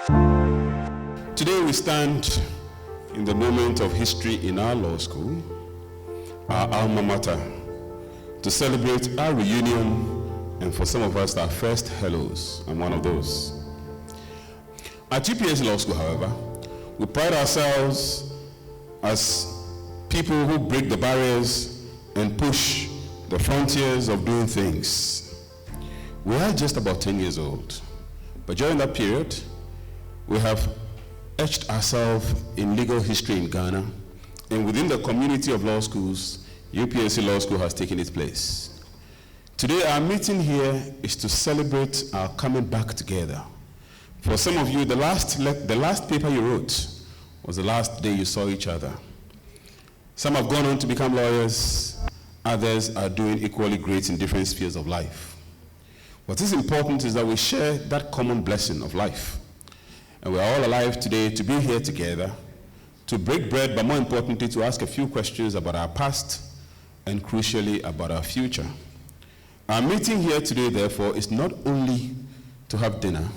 Today we stand in the moment of history in our law school, our alma mater, to celebrate our reunion, and for some of us, our first hellos. I'm one of those. At UPSA Law School, however, we pride ourselves as people who break the barriers and push the frontiers of doing things. We are just about 10 years old, but during that period, we have etched ourselves in legal history in Ghana, and within the community of law schools, UPSA Law School has taken its place. Today, our meeting here is to celebrate our coming back together. For some of you, the last paper you wrote was the last day you saw each other. Some have gone on to become lawyers, others are doing equally great in different spheres of life. What is important is that we share that common blessing of life. And we are all alive today to be here together, to break bread, but more importantly, to ask a few questions about our past and crucially about our future. Our meeting here today, therefore, is not only to have dinner,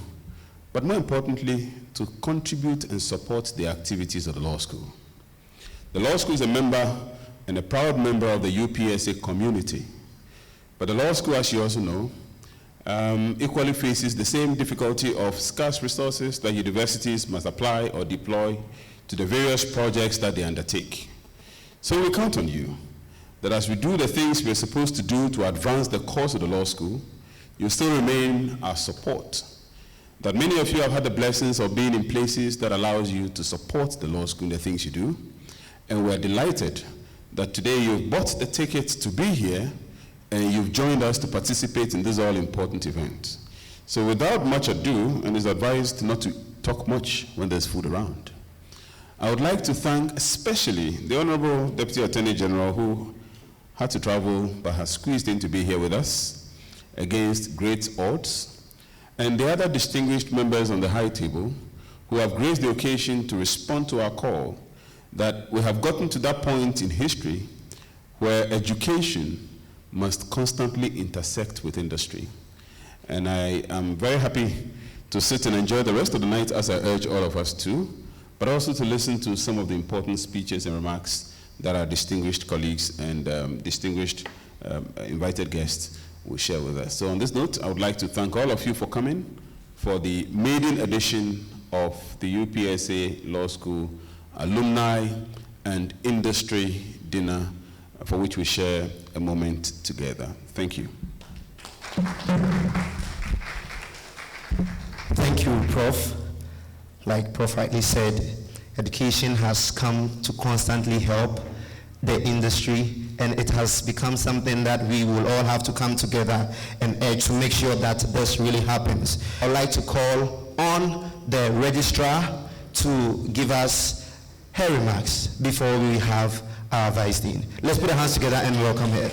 but more importantly, to contribute and support the activities of the law school. The law school is a member and a proud member of the UPSA community. But the law school, as you also know, equally faces the same difficulty of scarce resources that universities must apply or deploy to the various projects that they undertake. So we count on you that as we do the things we're supposed to do to advance the cause of the law school, you still remain our support. That many of you have had the blessings of being in places that allows you to support the law school in the things you do. And we're delighted that today you've bought the ticket to be here and you've joined us to participate in this all-important event. So without much ado, and it's advised not to talk much when there's food around, I would like to thank especially the Honorable Deputy Attorney General, who had to travel but has squeezed in to be here with us against great odds, and the other distinguished members on the high table who have graced the occasion to respond to our call that we have gotten to that point in history where education must constantly intersect with industry. And I am very happy to sit and enjoy the rest of the night, as I urge all of us to, but also to listen to some of the important speeches and remarks that our distinguished colleagues and distinguished invited guests will share with us. So on this note, I would like to thank all of you for coming for the maiden edition of the UPSA Law School Alumni and Industry Dinner, for which we share a moment together. Thank you. Thank you, Prof. Like Prof rightly said, education has come to constantly help the industry, and it has become something that we will all have to come together and urge to make sure that this really happens. I'd like to call on the registrar to give us her remarks before we have our Vice Dean. Let's put our hands together and welcome her.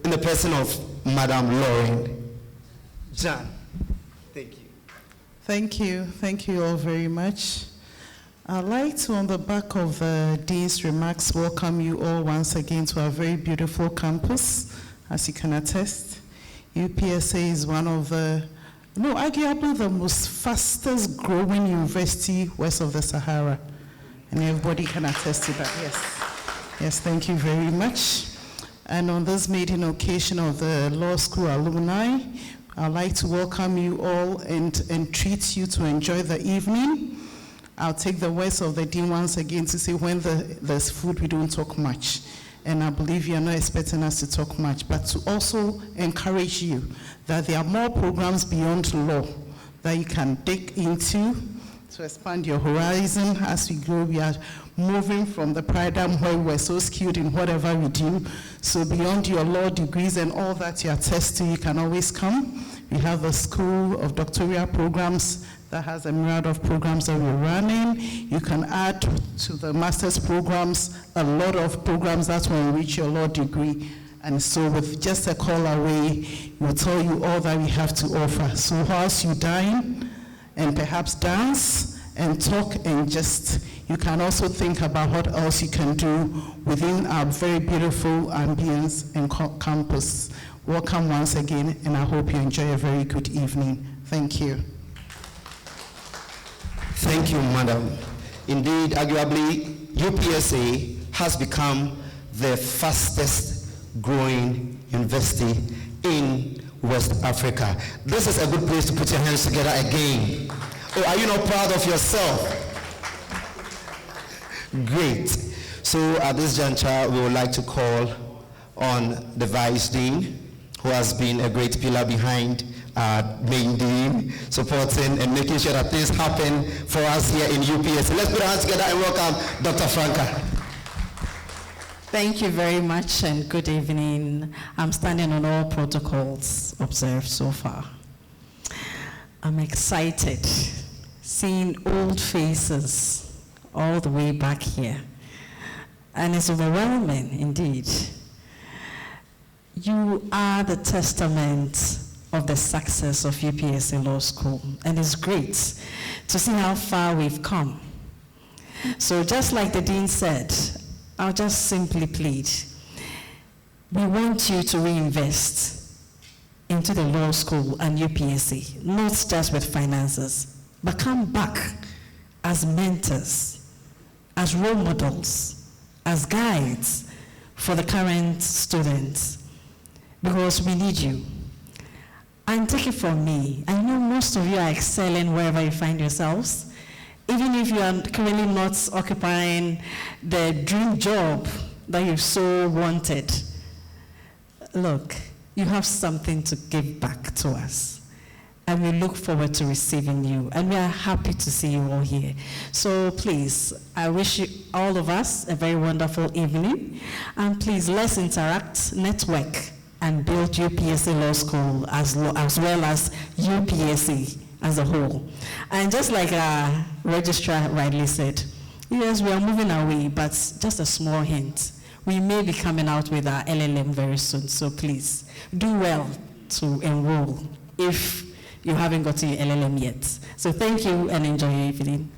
In the person of Madam Lauren Jan. Thank you. Thank you. Thank you all very much. I'd like to, on the back of the Dean's remarks, welcome you all once again to our very beautiful campus. As you can attest, UPSA is one of the, arguably the most fastest growing university west of the Sahara. And everybody can attest to that, yes. Yes, thank you very much. And on this maiden occasion of the law school alumni, I'd like to welcome you all and treat you to enjoy the evening. I'll take the words of the Dean once again to say when there's food, we don't talk much. And I believe you're not expecting us to talk much, but to also encourage you that there are more programs beyond law that you can dig into to expand your horizon as we grow. We are moving from the paradigm where we're so skilled in whatever we do. So beyond your law degrees and all that you attest to, you can always come. We have the School of Doctoral Programs that has a myriad of programs that we're running. You can add to the master's programs a lot of programs that will enrich your law degree. And so with just a call away, we'll tell you all that we have to offer. So whilst you dine and perhaps dance and talk and just, you can also think about what else you can do within our very beautiful ambience and campus. Welcome once again, and I hope you enjoy a very good evening. Thank you. Thank you, madam. Indeed, arguably, UPSA has become the fastest growing university in West Africa. This is a good place to put your hands together again. Oh, are you not proud of yourself? Great. So at this juncture, we would like to call on the Vice Dean, who has been a great pillar behind our main dean, supporting and making sure that things happen for us here in UPSA. Let's put our hands together and welcome Dr. Franca. Thank you very much and good evening. I'm standing on all protocols observed so far. I'm excited seeing old faces all the way back here. And it's overwhelming indeed. You are the testament of the success of UPSA Law School, and it's great to see how far we've come. So just like the Dean said, I'll just simply plead, we want you to reinvest into the law school and UPSA, not just with finances, but come back as mentors, as role models, as guides for the current students, because we need you. And take it from me, I know most of you are excelling wherever you find yourselves, even if you are currently not occupying the dream job that you've so wanted. Look, you have something to give back to us, and we look forward to receiving you, and we are happy to see you all here. So please, I wish you, all of us, a very wonderful evening, and please, let's interact, network, and build UPSA Law School as well as UPSA as a whole. And just like our registrar rightly said, yes, we are moving away, but just a small hint. We may be coming out with our LLM very soon, so please do well to enroll if you haven't gotten your LLM yet. So thank you and enjoy your evening.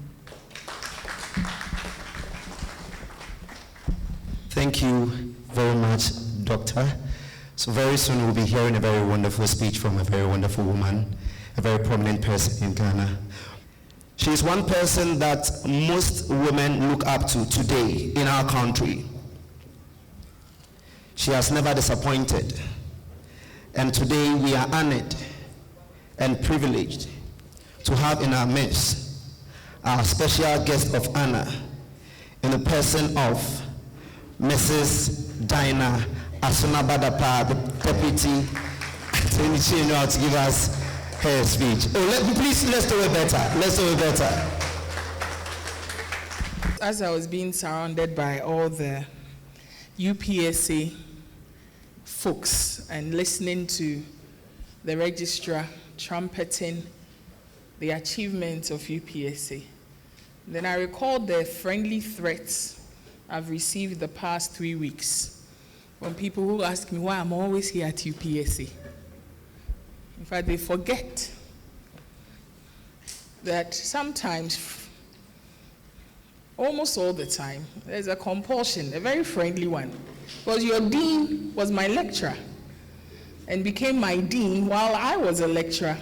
Thank you very much, Doctor. So very soon we'll be hearing a very wonderful speech from a very wonderful woman, a very prominent person in Ghana. She is one person that most women look up to today in our country. She has never disappointed. And today we are honored and privileged to have in our midst our special guest of honor in the person of Mrs. Dinah Asunabadapa, the deputy attorney general, to give us her speech. Oh, let's do it better. Let's do it better. As I was being surrounded by all the UPSA folks and listening to the registrar trumpeting the achievements of UPSA, then I recalled the friendly threats I've received the past 3 weeks from people who ask me why I'm always here at UPSA. In fact, they forget that sometimes, almost all the time, there's a compulsion, a very friendly one. Because your dean was my lecturer and became my dean while I was a lecturer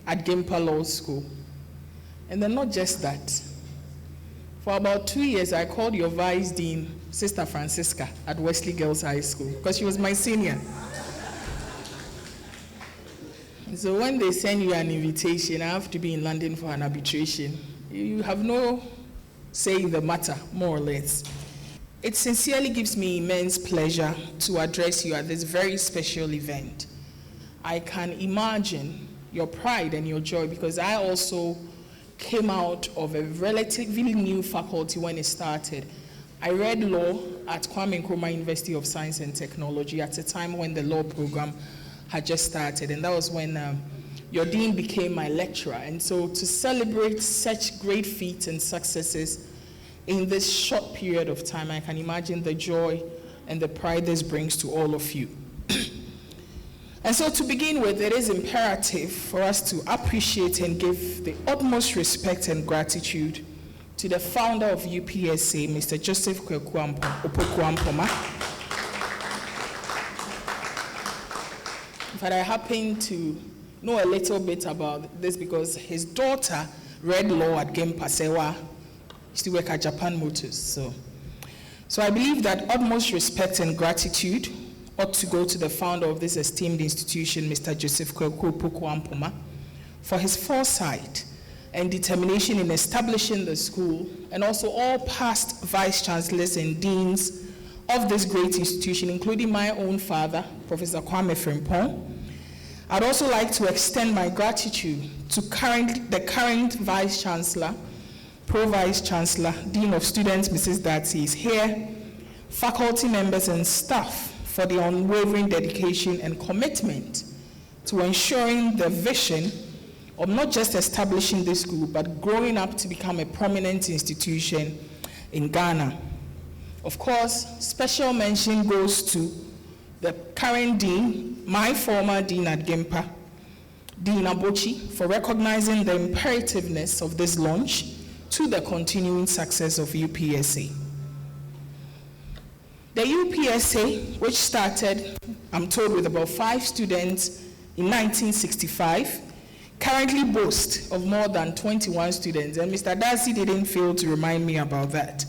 at Gimpa Law School. And then not just that. For about 2 years, I called your vice dean, Sister Francisca, at Wesley Girls High School, because she was my senior. So when they send you an invitation, I have to be in London for an arbitration. You have no say in the matter, more or less. It sincerely gives me immense pleasure to address you at this very special event. I can imagine your pride and your joy, because I also came out of a relatively new faculty when it started. I read law at Kwame Nkrumah University of Science and Technology at a time when the law program had just started, and that was when your dean became my lecturer. And so to celebrate such great feats and successes in this short period of time, I can imagine the joy and the pride this brings to all of you. And so to begin with, it is imperative for us to appreciate and give the utmost respect and gratitude to the founder of UPSA, Mr. Joseph Opoku-Ampoma. fact, I happen to know a little bit about this because his daughter read law at Gempa Sewa. Used to work at Japan Motors. So I believe that utmost respect and gratitude ought to go to the founder of this esteemed institution, Mr. Joseph Kwekwe-Opoku-Ampoma, for his foresight and determination in establishing the school, and also all past vice chancellors and deans of this great institution, including my own father, Professor Kwame Frimpong. I'd also like to extend my gratitude to the current vice chancellor, pro-vice chancellor, dean of students, Mrs. Datsi is here, faculty members and staff for their unwavering dedication and commitment to ensuring the vision of not just establishing this school, but growing up to become a prominent institution in Ghana. Of course, special mention goes to the current dean, my former dean at GIMPA, Dean Abochi, for recognizing the imperativeness of this launch to the continuing success of UPSA. The UPSA, which started, I'm told, with about 5 students in 1965, currently boasts of more than 21 students, and Mr. Darcy didn't fail to remind me about that.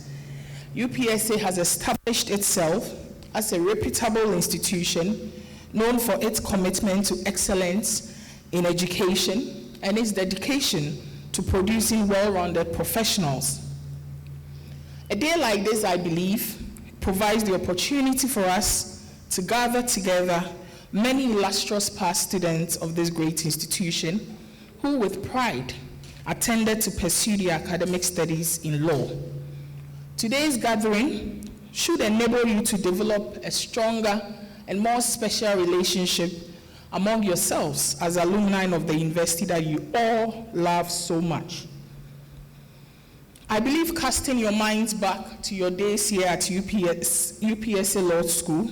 UPSA has established itself as a reputable institution known for its commitment to excellence in education and its dedication to producing well-rounded professionals. A day like this, I believe, provides the opportunity for us to gather together many illustrious past students of this great institution who with pride attended to pursue their academic studies in law. Today's gathering should enable you to develop a stronger and more special relationship among yourselves as alumni of the university that you all love so much. I believe, casting your minds back to your days here at UPSA Law School,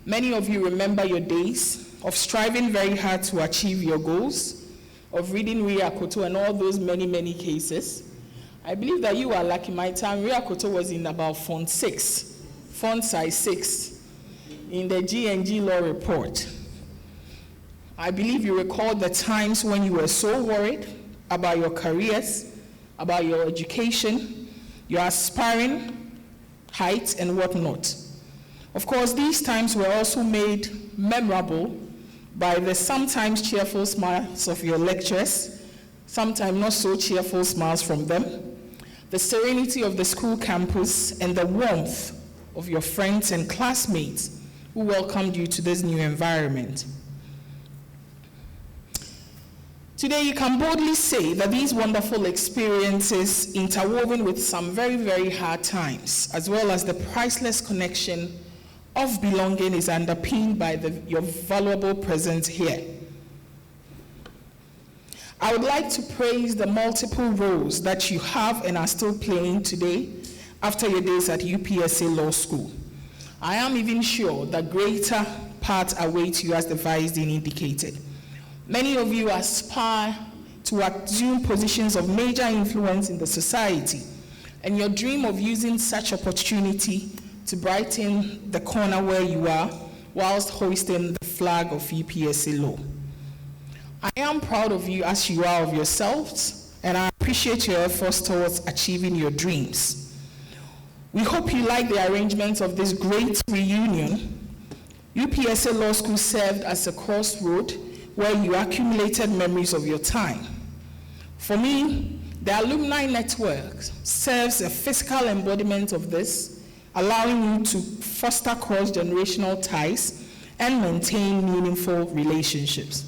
many of you remember your days of striving very hard to achieve your goals, of reading Ria Koto and all those many, many cases. I believe that you are lucky. My time, Ria Koto was in about font size 6, in the G&G Law Report. I believe you recall the times when you were so worried about your careers, about your education, your aspiring height and whatnot. Of course, these times were also made memorable by the sometimes cheerful smiles of your lecturers, sometimes not so cheerful smiles from them, the serenity of the school campus, and the warmth of your friends and classmates who welcomed you to this new environment. Today, you can boldly say that these wonderful experiences, interwoven with some very, very hard times, as well as the priceless connection of belonging, is underpinned by your valuable presence here. I would like to praise the multiple roles that you have and are still playing today after your days at UPSA Law School. I am even sure that greater parts await you, as the Vice Dean indicated. Many of you aspire to assume positions of major influence in the society, and your dream of using such opportunity to brighten the corner where you are whilst hoisting the flag of UPSA Law. I am proud of you as you are of yourselves, and I appreciate your efforts towards achieving your dreams. We hope you like the arrangement of this great reunion. UPSA Law School served as a crossroad where you accumulated memories of your time. For me, the Alumni Network serves a physical embodiment of this, allowing you to foster cross-generational ties and maintain meaningful relationships.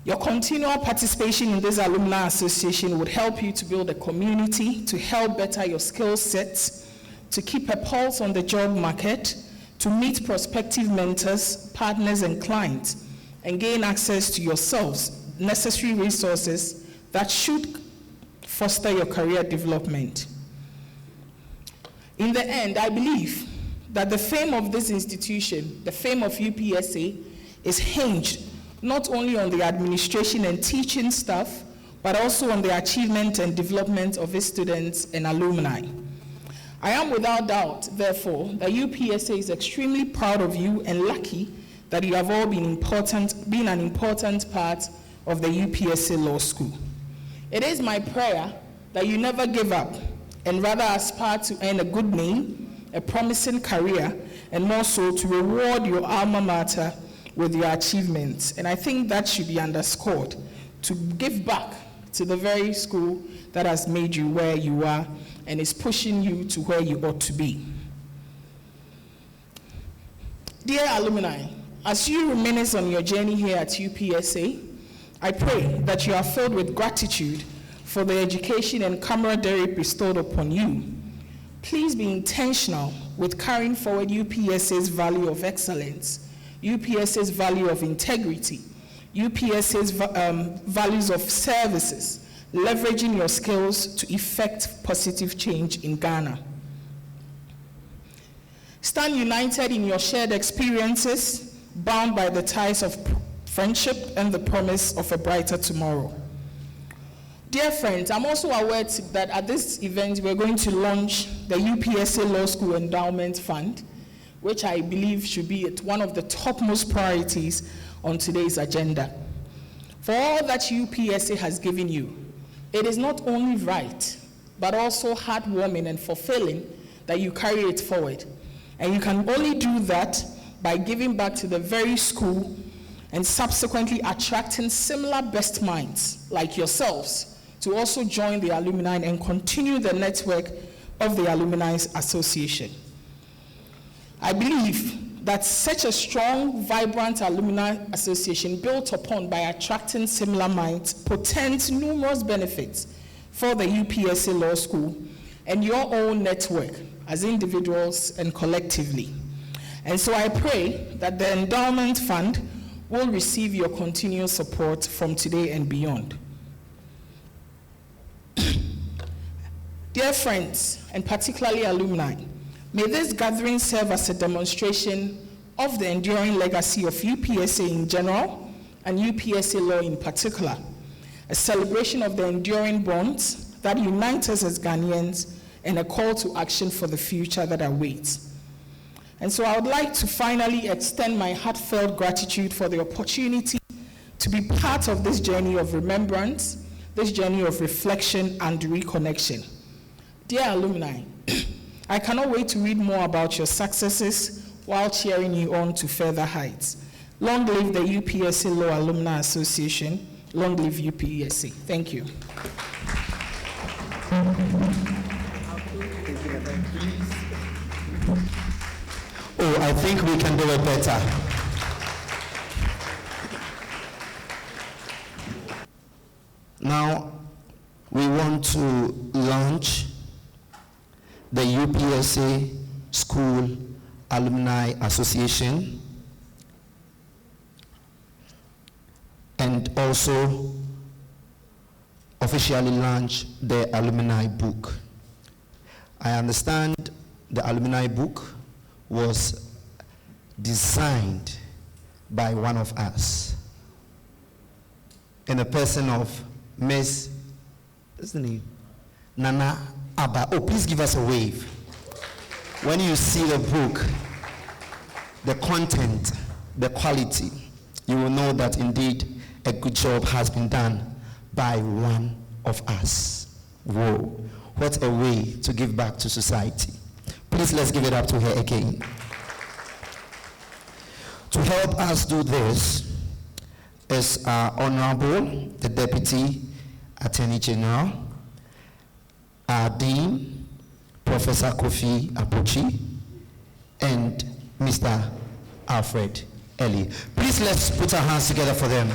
Your continual participation in this Alumni Association would help you to build a community, to help better your skill sets, to keep a pulse on the job market, to meet prospective mentors, partners, and clients, and gain access to yourselves, necessary resources that should foster your career development. In the end, I believe that the fame of this institution, the fame of UPSA, is hinged not only on the administration and teaching staff, but also on the achievement and development of its students and alumni. I am without doubt, therefore, that UPSA is extremely proud of you and lucky that you have all been an important part of the UPSA Law School. It is my prayer that you never give up and rather aspire to earn a good name, a promising career, and more so to reward your alma mater with your achievements. And I think that should be underscored, to give back to the very school that has made you where you are and is pushing you to where you ought to be. Dear alumni, as you reminisce on your journey here at UPSA, I pray that you are filled with gratitude for the education and camaraderie bestowed upon you. Please be intentional with carrying forward UPSA's value of excellence, UPSA's value of integrity, UPSA's values of services, leveraging your skills to effect positive change in Ghana. Stand united in your shared experiences, bound by the ties of friendship and the promise of a brighter tomorrow. Dear friends, I'm also aware that at this event we're going to launch the UPSA Law School Endowment Fund, which I believe should be one of the topmost priorities on today's agenda. For all that UPSA has given you, it is not only right, but also heartwarming and fulfilling that you carry it forward. And you can only do that by giving back to the very school and subsequently attracting similar best minds like yourselves to also join the alumni and continue the network of the Alumni Association. I believe that such a strong, vibrant alumni association built upon by attracting similar minds portends numerous benefits for the UPSA Law School and your own network as individuals and collectively. And so I pray that the endowment fund will receive your continued support from today and beyond. Dear friends, and particularly alumni, may this gathering serve as a demonstration of the enduring legacy of UPSA in general and UPSA law in particular, a celebration of the enduring bonds that unite us as Ghanaians and a call to action for the future that awaits. And so I would like to finally extend my heartfelt gratitude for the opportunity to be part of this journey of remembrance, this journey of reflection and reconnection. Dear alumni, I cannot wait to read more about your successes while cheering you on to further heights. Long live the UPSA Law Alumni Association. Long live UPSA. Thank you. Oh, I think we can do it better. Now, we want to launch the UPSA School Alumni Association and also officially launch the alumni book. I understand the alumni book was designed by one of us in the person of Miss, what's the name? Nana Abba. Oh, please give us a wave. When you see the book, the content, the quality, you will know that indeed a good job has been done by one of us. Whoa, what a way to give back to society. Please, let's give it up to her again. To help us do this is our Honorable, the Deputy Attorney General, our Dean, Professor Kofi Apochi, and Mr. Alfred Ellie. Please, let's put our hands together for them.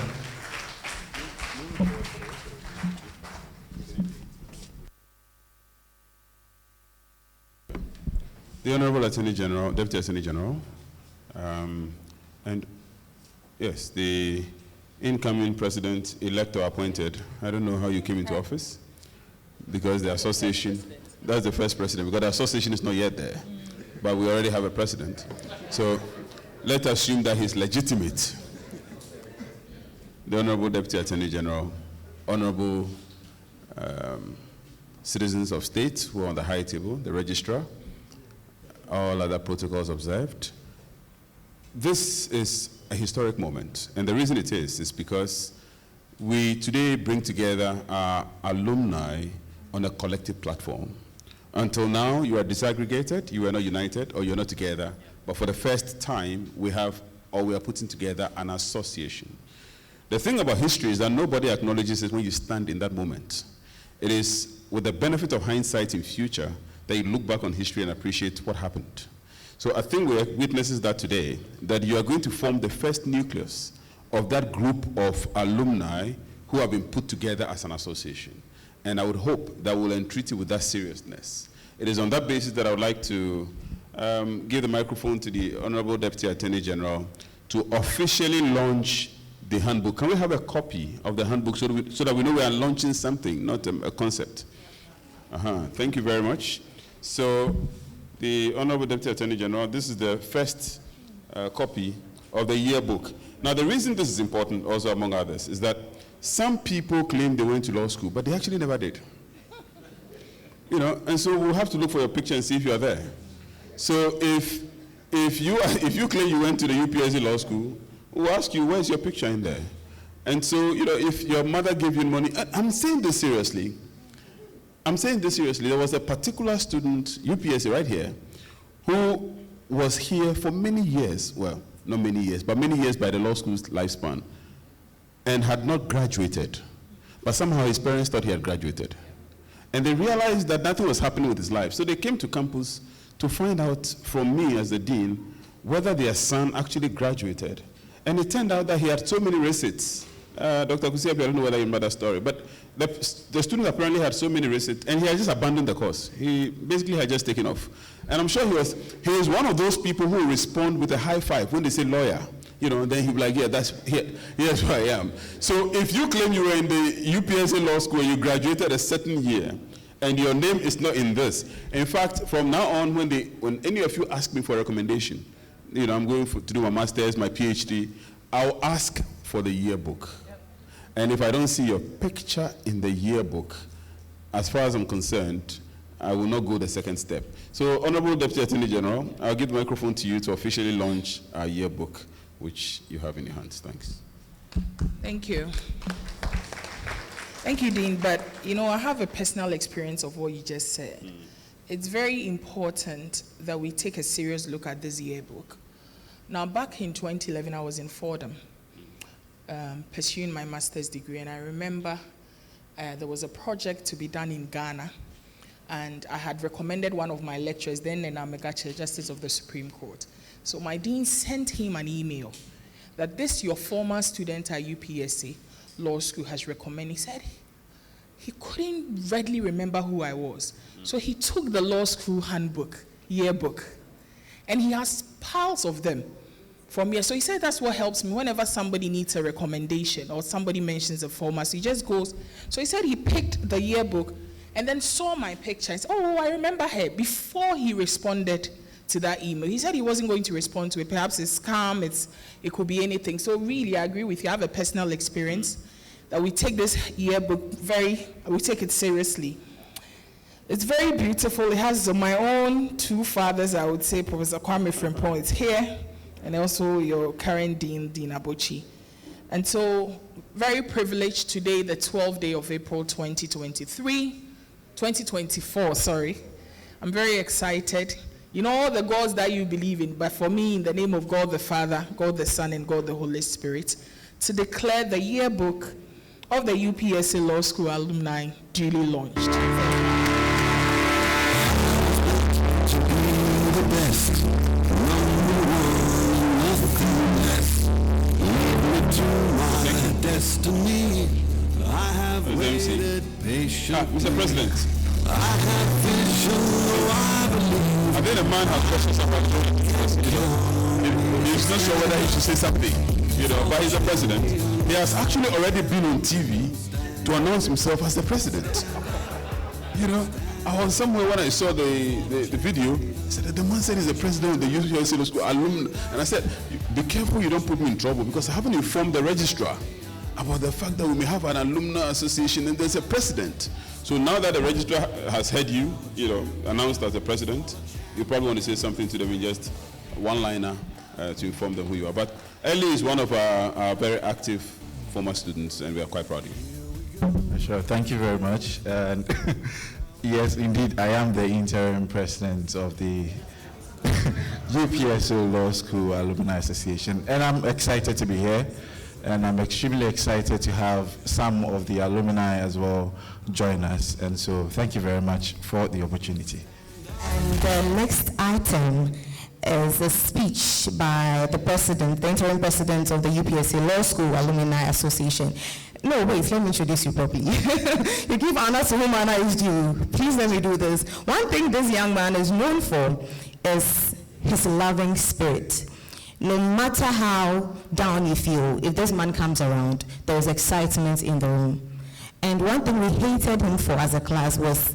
The Honorable Attorney General, Deputy Attorney General, and yes, the incoming president-elect or appointed. I don't know how you came into office, because the association, that's the first president, because the association is not yet there, but we already have a president. So let's assume that he's legitimate. The Honorable Deputy Attorney General, Honorable citizens of state who are on the high table, the registrar, all other protocols observed. this is a historic moment. And the reason it is because we today bring together our alumni on a collective platform. Until now, you are disaggregated, you are not united, or you're not together. But for the first time, we are putting together an association. The thing about history is that nobody acknowledges it when you stand in that moment. It is with the benefit of hindsight in future that you look back on history and appreciate what happened. So I think we're witnesses that today, that you are going to form the first nucleus of that group of alumni who have been put together as an association. And I would hope that we'll entreat you with that seriousness. It is on that basis that I would like to give the microphone to the Honorable Deputy Attorney General to officially launch the handbook. Can we have a copy of the handbook so that we know we are launching something, not a concept? Thank you very much. So, the Honorable Deputy Attorney General, this is the first copy of the yearbook. Now, the reason this is important, also among others, is that some people claim they went to law school, but they actually never did. You know, and so we'll have to look for your picture and see if you are there. So, if you claim you went to the UPSA law school, we'll ask you, where's your picture in there? And so, you know, if your mother gave you money, I'm saying this seriously. There was a particular student, UPSA right here, who was here for many years, well, not many years, but many years by the law school's lifespan, and had not graduated. But somehow his parents thought he had graduated. And they realized that nothing was happening with his life. So they came to campus to find out from me as the dean whether their son actually graduated. And it turned out that he had so many receipts. Dr. Kusiabi, I don't know whether you remember that story, but the student apparently had so many receipts, and he had just abandoned the course. He basically had just taken off. And I'm sure he was one of those people who respond with a high five when they say lawyer. You know, and then he'll be like, yeah, here's who I am. So if you claim you were in the UPSA law school and you graduated a certain year, and your name is not in this. In fact, from now on, when any of you ask me for a recommendation, you know, I'm going to do my master's, my PhD, I'll ask for the yearbook. Yep. And if I don't see your picture in the yearbook, as far as I'm concerned, I will not go the second step. So, Honorable Deputy Attorney General, I'll give the microphone to you to officially launch our yearbook, which you have in your hands. Thanks. Thank you. Thank you, Dean. But, you know, I have a personal experience of what you just said. It's very important that we take a serious look at this yearbook. Now, back in 2011, I was in Fordham, pursuing my master's degree, and I remember there was a project to be done in Ghana, and I had recommended one of my lecturers, then Nena Megache, Justice of the Supreme Court. So my dean sent him an email that this, your former student at UPSA Law School, has recommended. He said he couldn't readily remember who I was. So he took the law school handbook, yearbook, and he has piles of them from here. So he said that's what helps me whenever somebody needs a recommendation or somebody mentions a former. So he just goes. So he said he picked the yearbook and then saw my picture and said, oh, I remember her, before he responded to that email. He said he wasn't going to respond to it. Perhaps it's scam, it could be anything. So really, I agree with you. I have a personal experience that we take this yearbook we take it seriously. It's very beautiful. It has my own two fathers, I would say. Professor Kwame Frimpong is here, and also your current dean, Dean Abochi. And so, very privileged today, the 12th day of April 2024, sorry. I'm very excited. You know all the gods that you believe in, but for me, in the name of God the Father, God the Son, and God the Holy Spirit, to declare the yearbook of the UPSA Law School alumni duly launched. Destiny, I have waited patiently. Mr. President, I have vision, I believe. I think the man has questions about he's not sure whether he should say something, but he's the president. He has actually already been on TV to announce himself as the president. I was somewhere when I saw the video. I said, the man said he's the president of the UPSA Law School alumni. And I said, be careful you don't put me in trouble, because I haven't informed the registrar about the fact that we may have an alumni association and there's a president. So now that the registrar has heard you, announced as the president, you probably want to say something to them in just one-liner to inform them who you are. But Ellie is one of our very active former students, and we are quite proud of you. Sure, thank you very much. And yes, indeed, I am the interim president of the UPSA Law School Alumni Association, and I'm excited to be here, and I'm extremely excited to have some of the alumni as well join us, and so thank you very much for the opportunity. And the next item is a speech by the president, the interim president of the UPSA Law School Alumni Association. No, wait, let me introduce you properly. You give honor to whom honor is due. Please let me do this. One thing this young man is known for is his loving spirit. No matter how down you feel, if this man comes around, there is excitement in the room. And one thing we hated him for as a class was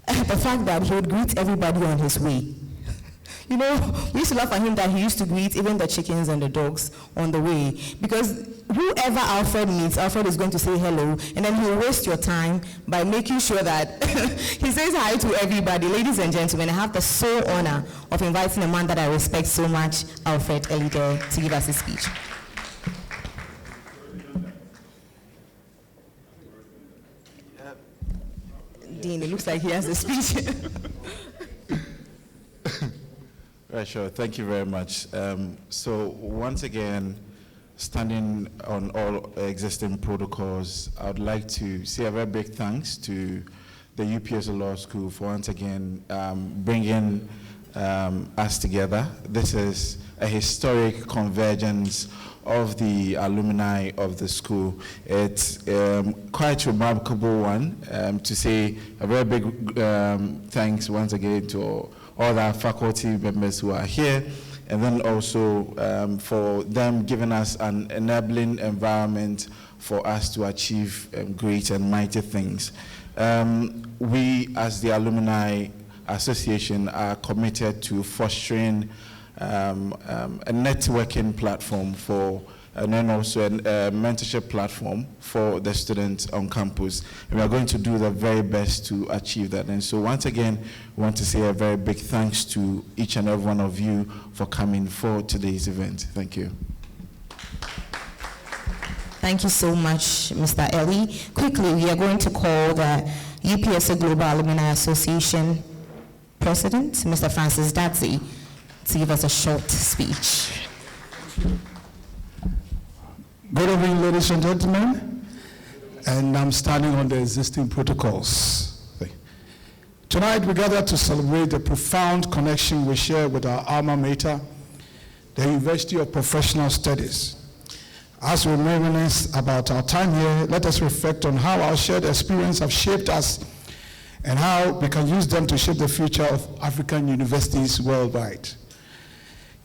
the fact that he would greet everybody on his way. You know, we used to laugh at him that he used to greet even the chickens and the dogs on the way, because whoever Alfred meets, Alfred is going to say hello, and then he'll waste your time by making sure that he says hi to everybody. Ladies and gentlemen, I have the sole honor of inviting a man that I respect so much, Alfred Elidor, to give us a speech. Dean, it looks like he has a speech. Right, sure. Thank you very much. So once again, standing on all existing protocols, I would like to say a very big thanks to the UPSA Law School for once again bringing us together. This is a historic convergence of the alumni of the school. It's quite a remarkable one. To say a very big thanks once again to all our faculty members who are here, and then also for them giving us an enabling environment for us to achieve great and mighty things. We, as the Alumni Association, are committed to fostering a networking platform for, and then also a mentorship platform for the students on campus. And we are going to do the very best to achieve that. And so once again, we want to say a very big thanks to each and every one of you for coming for today's event. Thank you. Thank you so much, Mr. Ellie. Quickly, we are going to call the UPSA Global Alumni Association President, Mr. Francis Datsy, to give us a short speech. Good evening, ladies and gentlemen, and I'm standing on the existing protocols. Tonight we gather to celebrate the profound connection we share with our alma mater, the University of Professional Studies. As we reminisce about our time here, let us reflect on how our shared experience have shaped us and how we can use them to shape the future of African universities worldwide.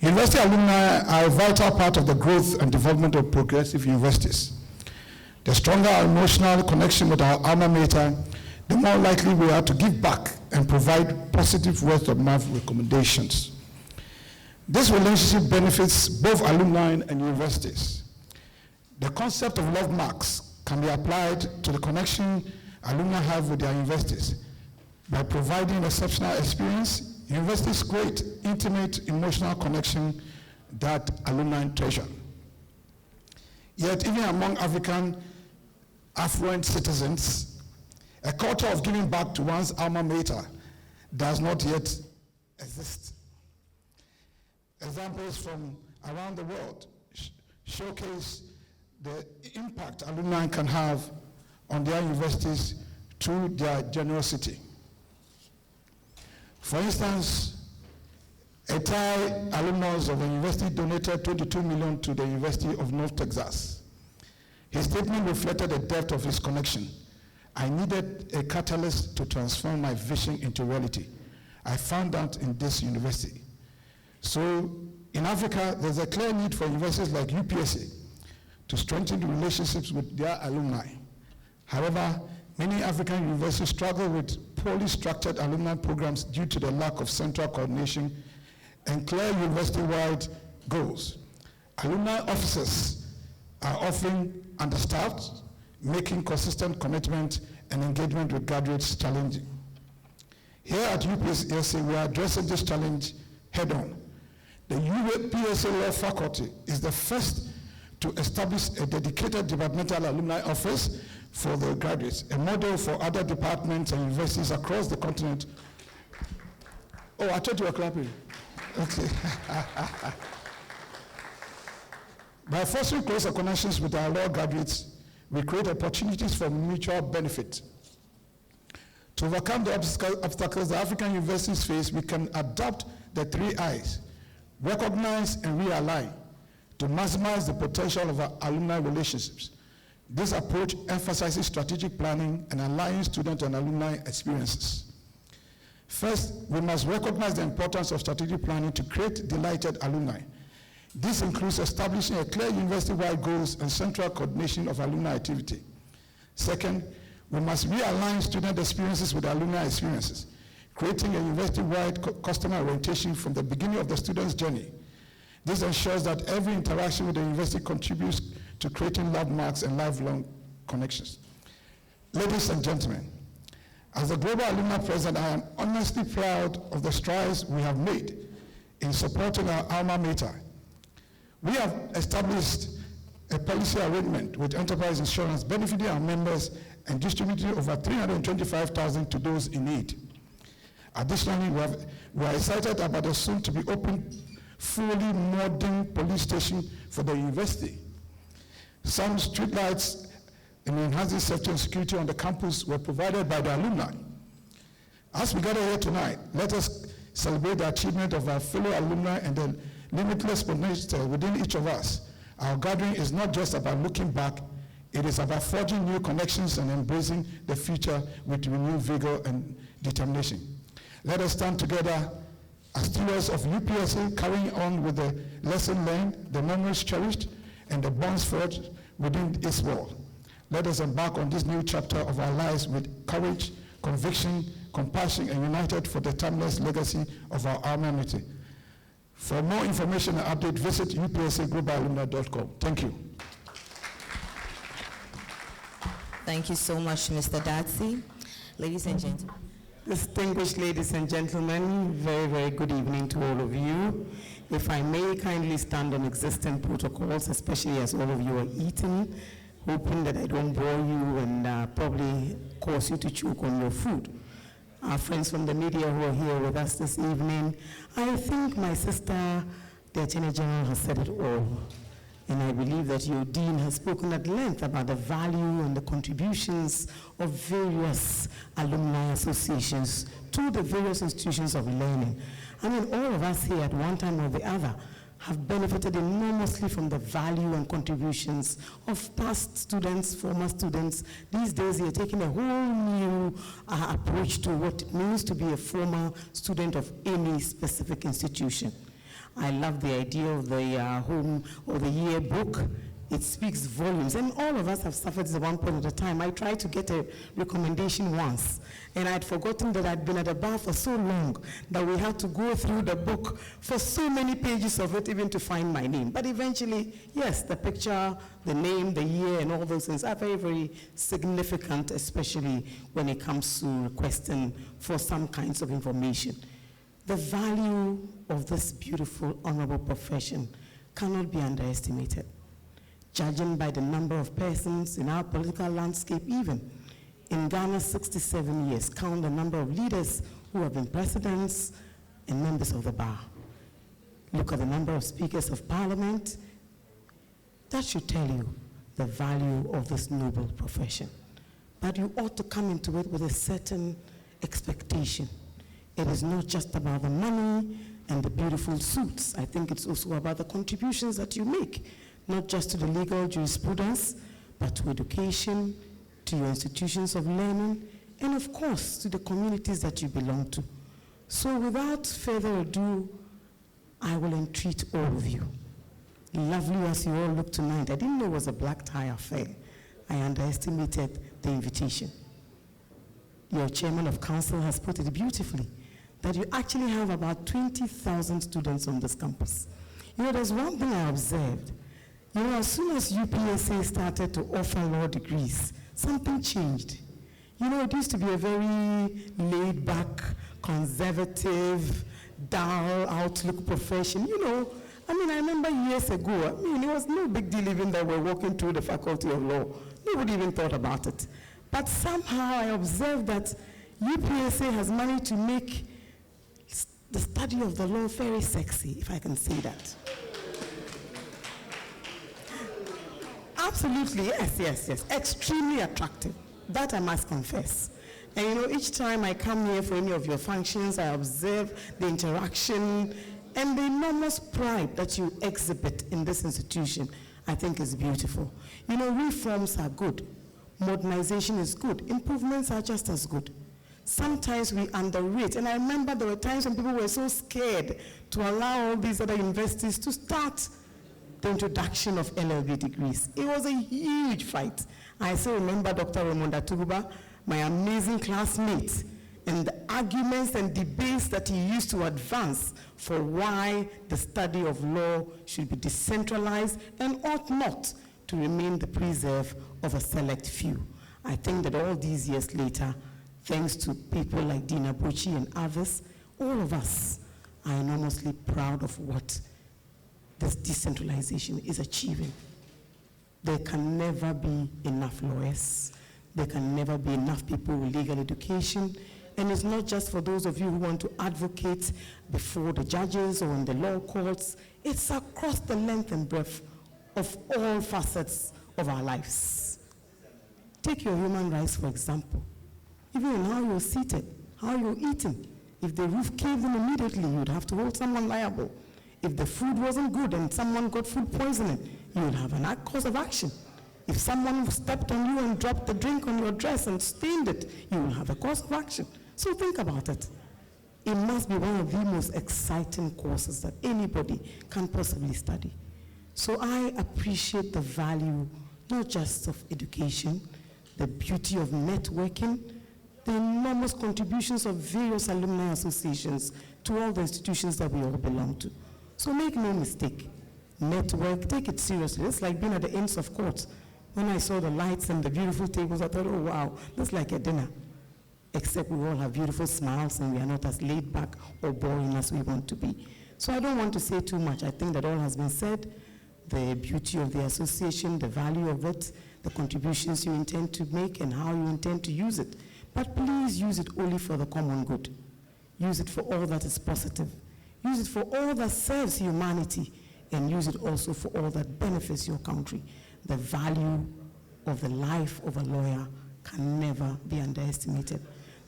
University alumni are a vital part of the growth and development of progressive universities. The stronger our emotional connection with our alma mater, the more likely we are to give back and provide positive word of mouth recommendations. This relationship benefits both alumni and universities. The concept of love marks can be applied to the connection alumni have with their universities. By providing exceptional experience, universities create intimate emotional connection that alumni treasure. Yet even among African affluent citizens, a culture of giving back to one's alma mater does not yet exist. Examples from around the world showcase the impact alumni can have on their universities through their generosity. For instance, a Thai alumnus of the university donated $22 million to the University of North Texas. His statement reflected the depth of his connection. I needed a catalyst to transform my vision into reality. I found that in this university. So in Africa, there's a clear need for universities like UPSA to strengthen the relationships with their alumni. However, many African universities struggle with poorly structured alumni programs due to the lack of central coordination and clear university-wide goals. Alumni officers are often understaffed, making consistent commitment and engagement with graduates challenging. Here at UPSA, we are addressing this challenge head-on. The UPSA Law Faculty is the first to establish a dedicated departmental alumni office for the graduates, a model for other departments and universities across the continent. Oh, I thought you were clapping. Okay. By fostering closer connections with our law graduates, we create opportunities for mutual benefit. To overcome the obstacles the African universities face, we can adopt the 3 I's: recognize and realign, to maximize the potential of our alumni relationships. This approach emphasizes strategic planning and aligning student and alumni experiences. First, we must recognize the importance of strategic planning to create delighted alumni. This includes establishing a clear university-wide goals and central coordination of alumni activity. Second, we must realign student experiences with alumni experiences, creating a university-wide customer orientation from the beginning of the student's journey. This ensures that every interaction with the university contributes to creating landmarks and lifelong connections. Ladies and gentlemen, as the Global Alumni President, I am honestly proud of the strides we have made in supporting our alma mater. We have established a policy arrangement with Enterprise Insurance benefiting our members and distributing over $325,000 to those in need. Additionally, we are excited about the soon-to-be open, fully modern police station for the university. Some streetlights and enhancing safety and security on the campus were provided by the alumni. As we gather here tonight, let us celebrate the achievement of our fellow alumni and the limitless potential within each of us. Our gathering is not just about looking back, it is about forging new connections and embracing the future with renewed vigor and determination. Let us stand together as stewards of UPSA, carrying on with the lesson learned, the memories cherished, and the bonds forged within its wall. Let us embark on this new chapter of our lives with courage, conviction, compassion, and united for the timeless legacy of our alma mater. For more information and update, visit upsaglobalalumni.com. Thank you. Thank you so much, Mr. Datsy. Ladies and gentlemen. Distinguished ladies and gentlemen, very, very good evening to all of you. If I may kindly stand on existing protocols, especially as all of you are eating, hoping that I don't bore you and probably cause you to choke on your food. Our friends from the media who are here with us this evening, I think my sister, the Attorney General, has said it all. And I believe that your dean has spoken at length about the value and the contributions of various alumni associations to the various institutions of learning. I mean, all of us here at one time or the other have benefited enormously from the value and contributions of past students, former students. These days, you're taking a whole new approach to what it means to be a former student of any specific institution. I love the idea of the home or the yearbook. It speaks volumes, and all of us have suffered at one point at a time. I tried to get a recommendation once, and I'd forgotten that I'd been at the bar for so long that we had to go through the book for so many pages of it even to find my name. But eventually, yes, the picture, the name, the year, and all those things are very, very significant, especially when it comes to requesting for some kinds of information. The value of this beautiful, honorable profession cannot be underestimated. Judging by the number of persons in our political landscape, even in Ghana's 67 years, count the number of leaders who have been presidents and members of the bar. Look at the number of speakers of parliament. That should tell you the value of this noble profession. But you ought to come into it with a certain expectation. It is not just about the money and the beautiful suits. I think it's also about the contributions that you make, not just to the legal jurisprudence, but to education, to your institutions of learning, and of course, to the communities that you belong to. So without further ado, I will entreat all of you. Lovely as you all look tonight, I didn't know it was a black tie affair. I underestimated the invitation. Your chairman of council has put it beautifully, that you actually have about 20,000 students on this campus. You know, there's one thing I observed. You know, as soon as UPSA started to offer law degrees, something changed. You know, it used to be a very laid-back, conservative, dull outlook profession. You know, I mean, I remember years ago, I mean, it was no big deal even that we're walking through the Faculty of Law. Nobody even thought about it. But somehow I observed that UPSA has managed to make the study of the law very sexy, if I can say that. Absolutely, yes. Extremely attractive. That I must confess. And you know, each time I come here for any of your functions, I observe the interaction and the enormous pride that you exhibit in this institution. I think is beautiful. You know, reforms are good. Modernization is good. Improvements are just as good. Sometimes we underrate, and I remember there were times when people were so scared to allow all these other universities to start the introduction of LLB degrees. It was a huge fight. I still remember Dr. Ramonda Tuguba, my amazing classmate, and the arguments and debates that he used to advance for why the study of law should be decentralized and ought not to remain the preserve of a select few. I think that all these years later, thanks to people like Dina Bucci and others, all of us are enormously proud of what this decentralization is achieving. There can never be enough lawyers. There can never be enough people with legal education. And it's not just for those of you who want to advocate before the judges or in the law courts. It's across the length and breadth of all facets of our lives. Take your human rights, for example. Even in how you're seated, how you're eating. If the roof caved in immediately, you'd have to hold someone liable. If the food wasn't good and someone got food poisoning, you would have an cause of action. If someone stepped on you and dropped the drink on your dress and stained it, you will have a cause of action. So think about it. It must be one of the most exciting courses that anybody can possibly study. So I appreciate the value, not just of education, the beauty of networking, the enormous contributions of various alumni associations to all the institutions that we all belong to. So make no mistake, network, take it seriously. It's like being at the Inns of Court. When I saw the lights and the beautiful tables, I thought, oh wow, that's like a dinner. Except we all have beautiful smiles and we are not as laid back or boring as we want to be. So I don't want to say too much. I think that all has been said. The beauty of the association, the value of it, the contributions you intend to make and how you intend to use it. But please use it only for the common good. Use it for all that is positive. Use it for all that serves humanity, and use it also for all that benefits your country. The value of the life of a lawyer can never be underestimated.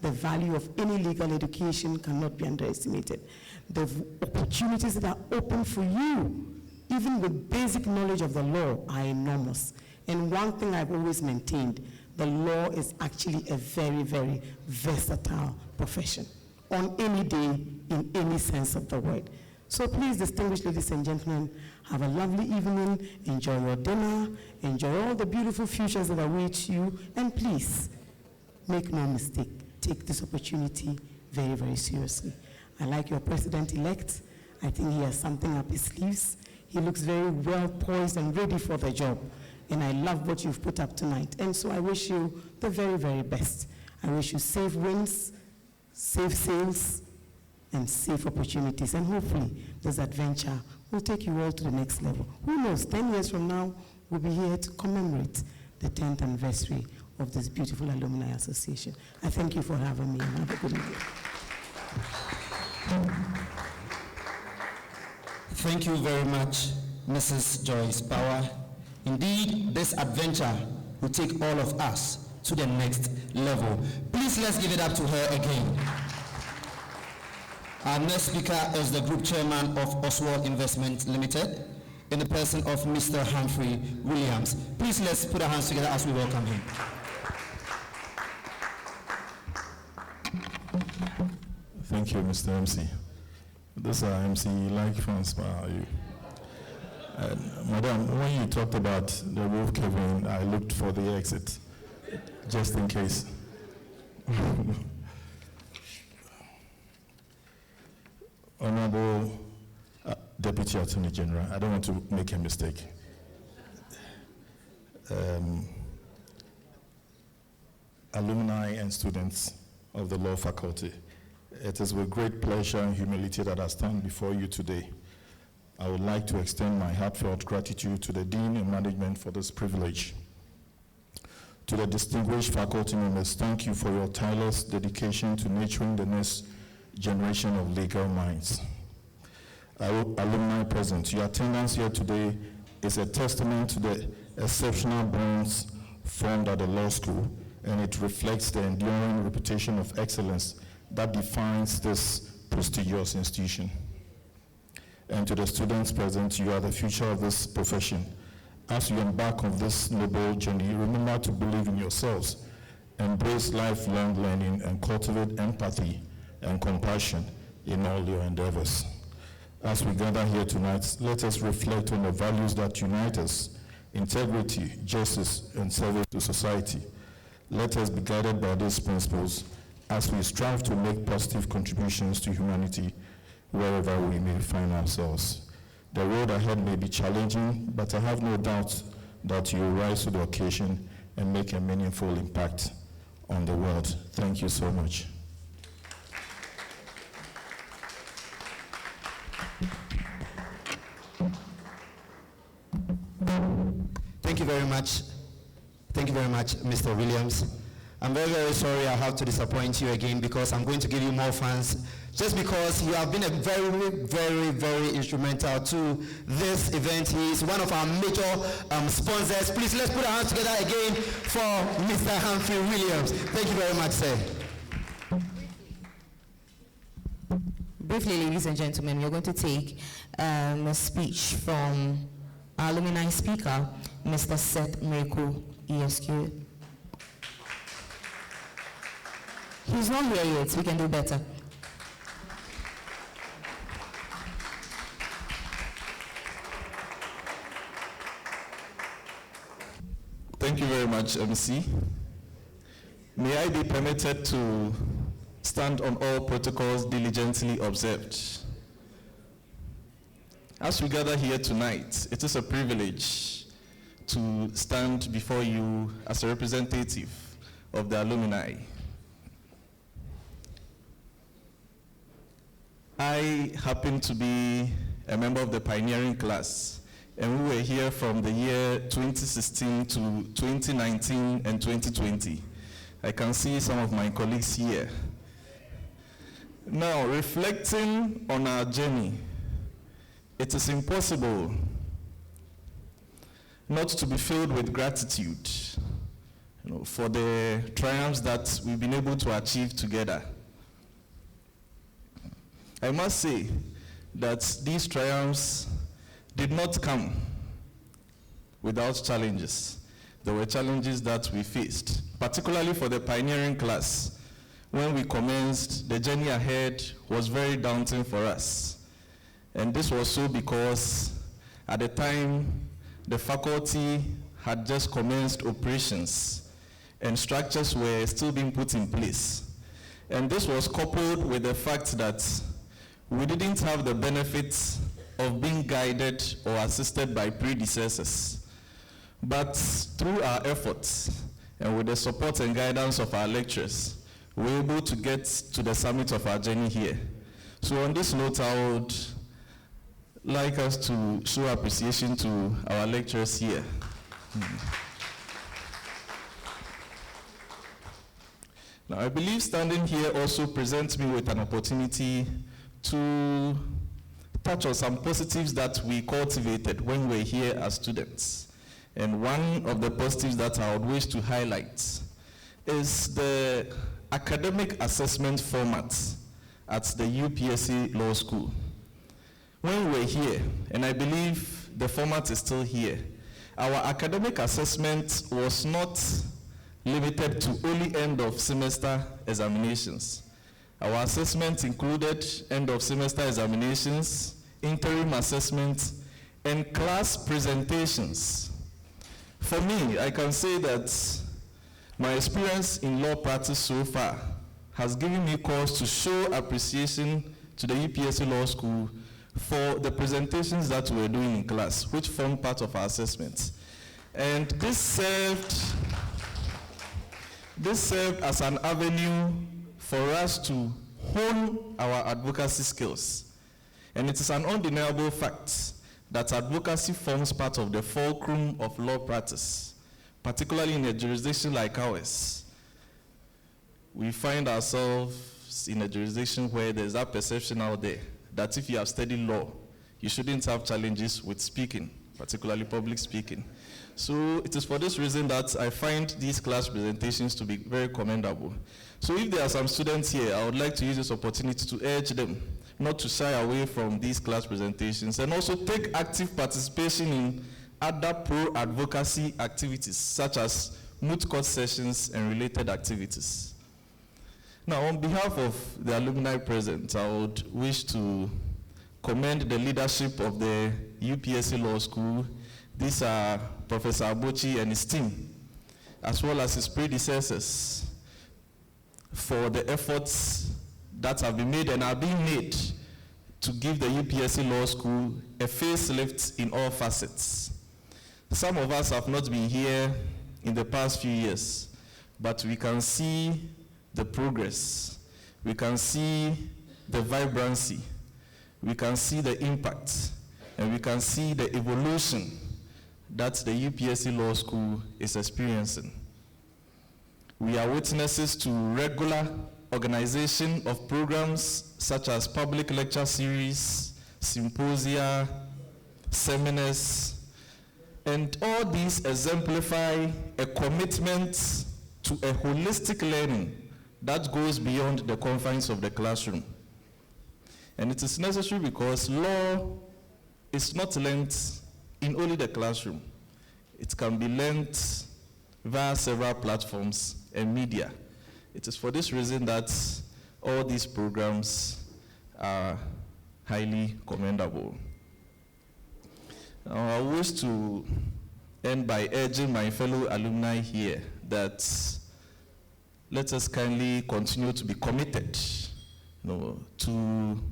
The value of any legal education cannot be underestimated. The opportunities that are open for you, even with basic knowledge of the law, are enormous. And one thing I've always maintained, the law is actually a very, very versatile profession on any day, in any sense of the word. So please, distinguished ladies and gentlemen, have a lovely evening, enjoy your dinner, enjoy all the beautiful futures that await you, and please, make no mistake, take this opportunity very, very seriously. I like your president-elect. I think he has something up his sleeves. He looks very well poised and ready for the job. And I love what you've put up tonight. And so I wish you the very, very best. I wish you safe winds, safe sails, and safe opportunities. And hopefully this adventure will take you all to the next level. Who knows, 10 years from now, we'll be here to commemorate the 10th anniversary of this beautiful Alumni Association. I thank you for having me, and have a good evening. Thank you very much, Mrs. Joyce Power. Indeed, this adventure will take all of us to the next level. Please, let's give it up to her again. Our next speaker is the Group Chairman of Oswald Investment Limited, in the person of Mr. Humphrey Williams. Please, let's put our hands together as we welcome him. Thank you, Mr. MC. This is our MC, like to inspire you. Madam, when you talked about the roof caving, I looked for the exit, just in case. Honorable Deputy Attorney General, I don't want to make a mistake. Alumni and students of the law faculty, It is with great pleasure and humility that I stand before you today. I would like to extend my heartfelt gratitude to the Dean and management for this privilege. To the distinguished faculty members, thank you for your tireless dedication to nurturing the next generation of legal minds. Alumni present, your attendance here today is a testament to the exceptional bonds formed at the law school, and it reflects the enduring reputation of excellence that defines this prestigious institution. And to the students present, you are the future of this profession. As you embark on this noble journey, remember to believe in yourselves, embrace lifelong learning, and cultivate empathy and compassion in all your endeavors. As we gather here tonight, let us reflect on the values that unite us: integrity, justice, and service to society. Let us be guided by these principles as we strive to make positive contributions to humanity wherever we may find ourselves. The road ahead may be challenging, but I have no doubt that you will rise to the occasion and make a meaningful impact on the world. Thank you so much. Thank you very much. Thank you very much, Mr. Williams. I'm very, very sorry I have to disappoint you again, because I'm going to give you more fans just because you have been a very, very, very instrumental to this event. He is one of our major sponsors. Please, let's put our hands together again for Mr. Humphrey Williams. Thank you very much, sir. Briefly, ladies and gentlemen, we are going to take a speech from our alumni speaker, Mr. Seth Mreku, ESQ. He's not here yet, we can do better. Thank you very much, MC. May I be permitted to stand on all protocols diligently observed. As we gather here tonight, it is a privilege to stand before you as a representative of the alumni. I happen to be a member of the pioneering class, and we were here from the year 2016 to 2019 and 2020. I can see some of my colleagues here. Now, reflecting on our journey, it is impossible not to be filled with gratitude, for the triumphs that we've been able to achieve together. I must say that these triumphs did not come without challenges. There were challenges that we faced, particularly for the pioneering class. When we commenced, the journey ahead was very daunting for us. And this was so because at the time, the faculty had just commenced operations and structures were still being put in place. And this was coupled with the fact that we didn't have the benefits of being guided or assisted by predecessors. But through our efforts and with the support and guidance of our lecturers, we were able to get to the summit of our journey here. So on this note, I would like us to show appreciation to our lecturers here. Now, I believe standing here also presents me with an opportunity to touch on some positives that we cultivated when we were here as students. And one of the positives that I would wish to highlight is the academic assessment format at the UPSA Law School. When we were here, and I believe the format is still here, our academic assessment was not limited to only end of semester examinations. Our assessment included end of semester examinations, interim assessments, and class presentations. For me, I can say that my experience in law practice so far has given me cause to show appreciation to the UPSA Law School for the presentations that we were doing in class, which formed part of our assessments. And this served as an avenue for us to hone our advocacy skills. And it is an undeniable fact that advocacy forms part of the fulcrum of law practice, particularly in a jurisdiction like ours. We find ourselves in a jurisdiction where there's that perception out there that if you have studied law, you shouldn't have challenges with speaking, particularly public speaking. So it is for this reason that I find these class presentations to be very commendable. So if there are some students here, I would like to use this opportunity to urge them not to shy away from these class presentations and also take active participation in other pro-advocacy activities, such as moot court sessions and related activities. Now, on behalf of the alumni present, I would wish to commend the leadership of the UPSA Law School. These are Professor Abochi and his team, as well as his predecessors, for the efforts that have been made and are being made to give the UPSA Law School a facelift in all facets. Some of us have not been here in the past few years, but we can see the progress. We can see the vibrancy. We can see the impact. And we can see the evolution that the UPSA Law School is experiencing. We are witnesses to regular organization of programs such as public lecture series, symposia, seminars, and all these exemplify a commitment to a holistic learning that goes beyond the confines of the classroom. And it is necessary because law is not learned in only the classroom. It can be learned via several platforms and media. It is for this reason that all these programs are highly commendable. Now, I wish to end by urging my fellow alumni here that let us kindly continue to be committed, to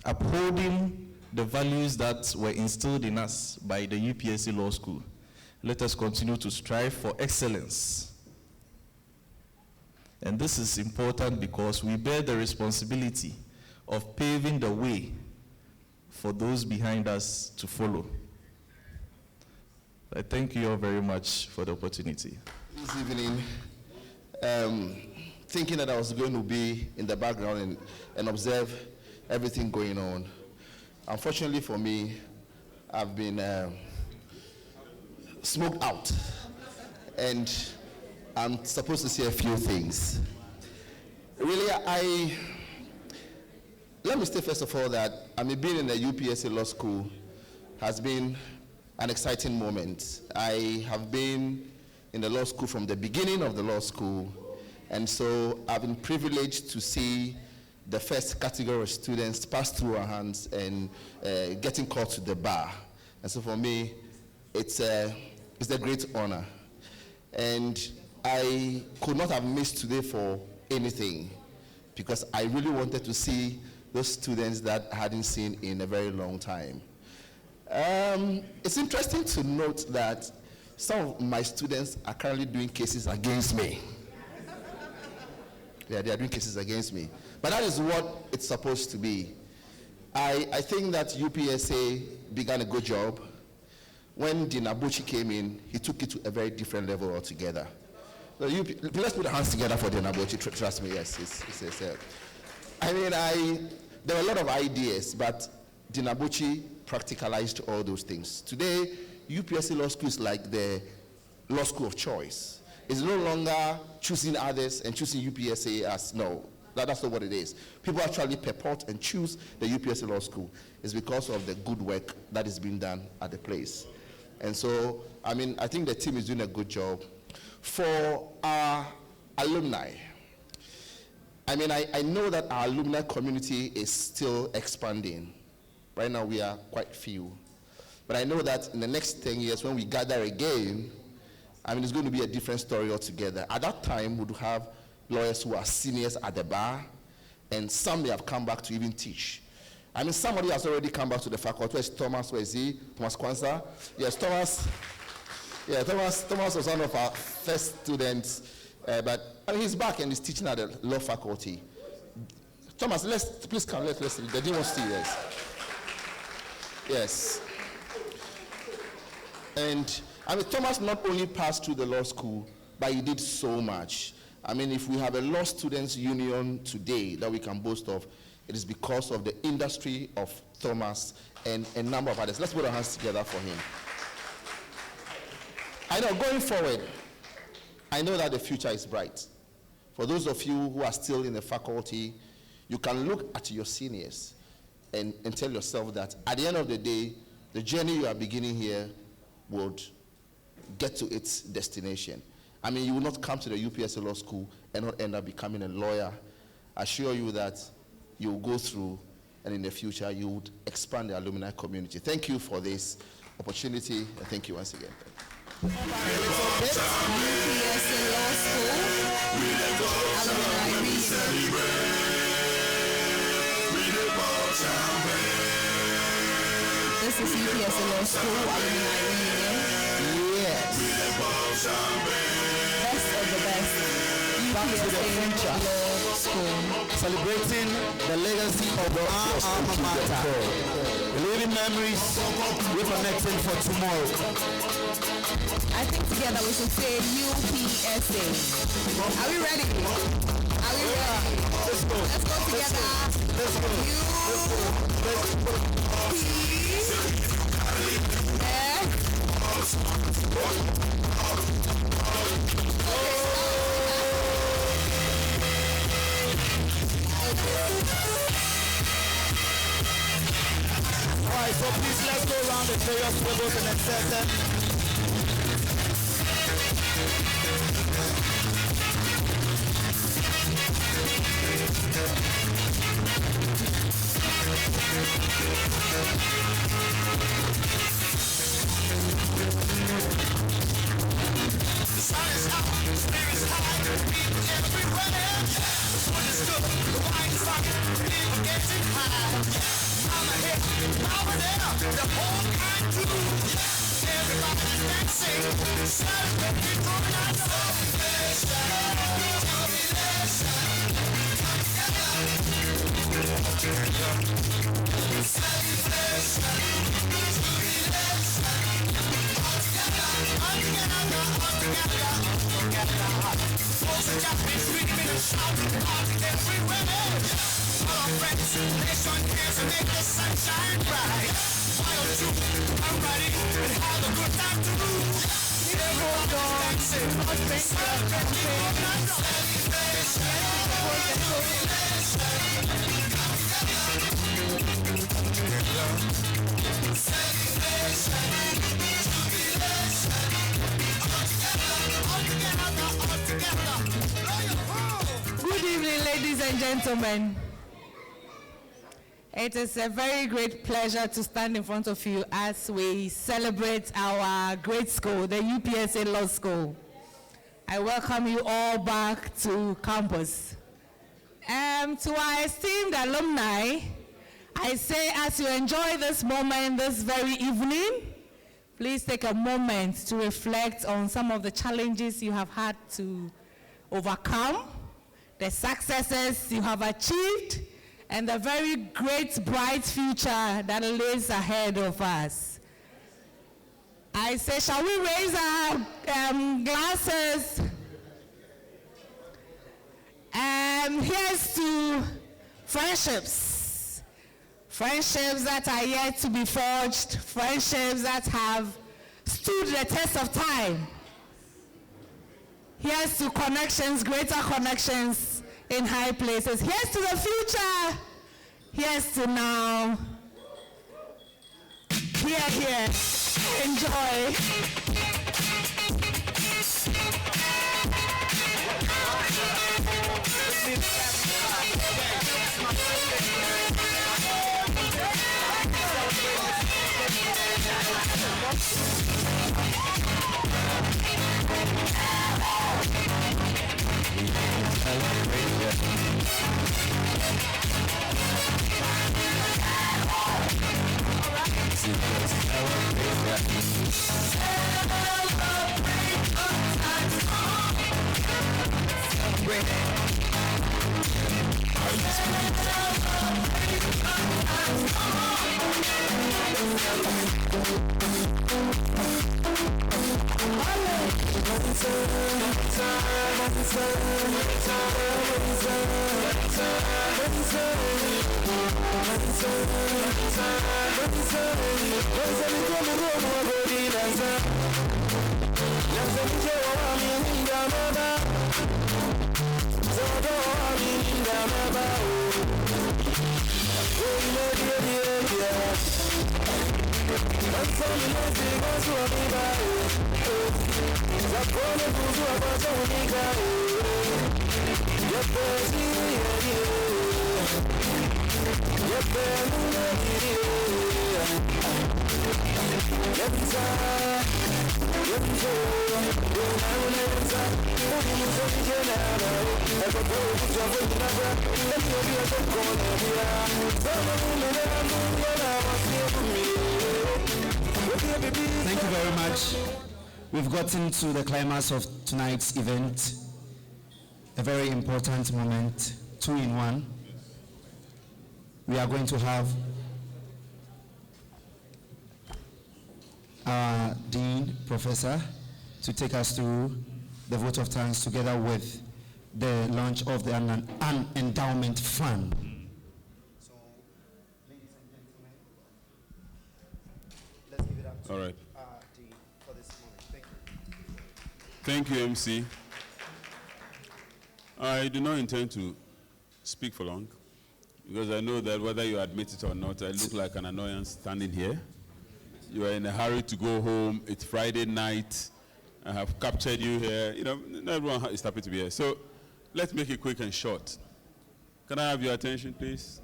upholding the values that were instilled in us by the UPSA Law School. Let us continue to strive for excellence. And this is important because we bear the responsibility of paving the way for those behind us to follow. I thank you all very much for the opportunity. This evening, thinking that I was going to be in the background and observe everything going on. Unfortunately for me, I've been smoked out, and I'm supposed to say a few things. Really, let me say first of all that being in the UPSA Law School has been an exciting moment. I have been in the law school from the beginning of the law school, and so I've been privileged to see the first category of students pass through our hands and getting called to the bar. And so for me, it's a great honor. And I could not have missed today for anything, because I really wanted to see those students that I hadn't seen in a very long time. It's interesting to note that some of my students are currently doing cases against me. Yeah, they are doing cases against me. But that is what it's supposed to be. I think that UPSA began a good job. When Dean Abuchi came in, he took it to a very different level altogether. So let's put our hands together for Dean Abuchi, trust me, yes. There were a lot of ideas, but Dean Abuchi practicalized all those things. Today, UPSA Law School is like the law school of choice. It's no longer choosing others and choosing UPSA as, no, that's not what it is. People actually purport and choose the UPSA Law School. It's because of the good work that is being done at the place. And so, I think the team is doing a good job. For our alumni, I know that our alumni community is still expanding. Right now we are quite few. But I know that in the next 10 years when we gather again, it's going to be a different story altogether. At that time, we would have lawyers who are seniors at the bar, and some may have come back to even teach. Somebody has already come back to the faculty. Where's Thomas? Where is he? Thomas Kwanzaa? Yes, Thomas. Yeah, Thomas was one of our first students, but he's back and he's teaching at the law faculty. Thomas, please come. Let's the dean wants to see this. Yes. And I mean, Thomas not only passed through the law school, but he did so much. I mean, if we have a law students union today that we can boast of, it is because of the industry of Thomas and a number of others. Let's put our hands together for him. I know, going forward, I know that the future is bright. For those of you who are still in the faculty, you can look at your seniors and tell yourself that at the end of the day, the journey you are beginning here would get to its destination. I mean, you will not come to the UPSA Law School and not end up becoming a lawyer. I assure you that you will go through, and in the future, you would expand the alumni community. Thank you for this opportunity, and thank you once again. UPSA Law School, Alumni This is UPSA Law School, Alumni Reunion. Yes. Best of the best. UPSA Law School. Celebrating the legacy of our alma mater. Living memories, reconnecting for tomorrow. I think together we should say UPSA. Are we ready? Are we ready? Let's go together. Let's go. Alright, so please let's go around the various tables and accept them. The sun is out, the spirit is high, people everywhere. The food is good, the wine is rocking, people getting high. Mama here, mama there, the whole kind crew. Everybody's dancing, celebrating for another celebration. Folks are jumping, screaming and shouting, partying everywhere. All our friends, they join hands and make the sunshine bright. Why don't you come right in and have a good time too? Everyone's dancing, celebrating another Good evening, ladies and gentlemen. It is a very great pleasure to stand in front of you as we celebrate our great school, the UPSA Law School. I welcome you all back to campus. To our esteemed alumni, I say as you enjoy this moment, this very evening, please take a moment to reflect on some of the challenges you have had to overcome, the successes you have achieved, and the very great, bright future that lays ahead of us. I say, shall we raise our glasses? Here's to friendships. Friendships that are yet to be forged, friendships that have stood the test of time. Here's to connections, greater connections in high places. Here's to the future. Here's to now. Here. Enjoy. Thank you very much. We've gotten to the climax of tonight's event, a very important moment, 2 in 1. We are going to have our Dean, Professor, to take us through the vote of thanks together with the launch of the an endowment fund. So, ladies and gentlemen, let's give it up to all right. Dean for this moment. Thank you. Thank you, MC. I do not intend to speak for long, because I know that whether you admit it or not, I look like an annoyance standing here. You are in a hurry to go home. It's Friday night. I have captured you here. You know, not everyone is happy to be here. So let's make it quick and short. Can I have your attention, please?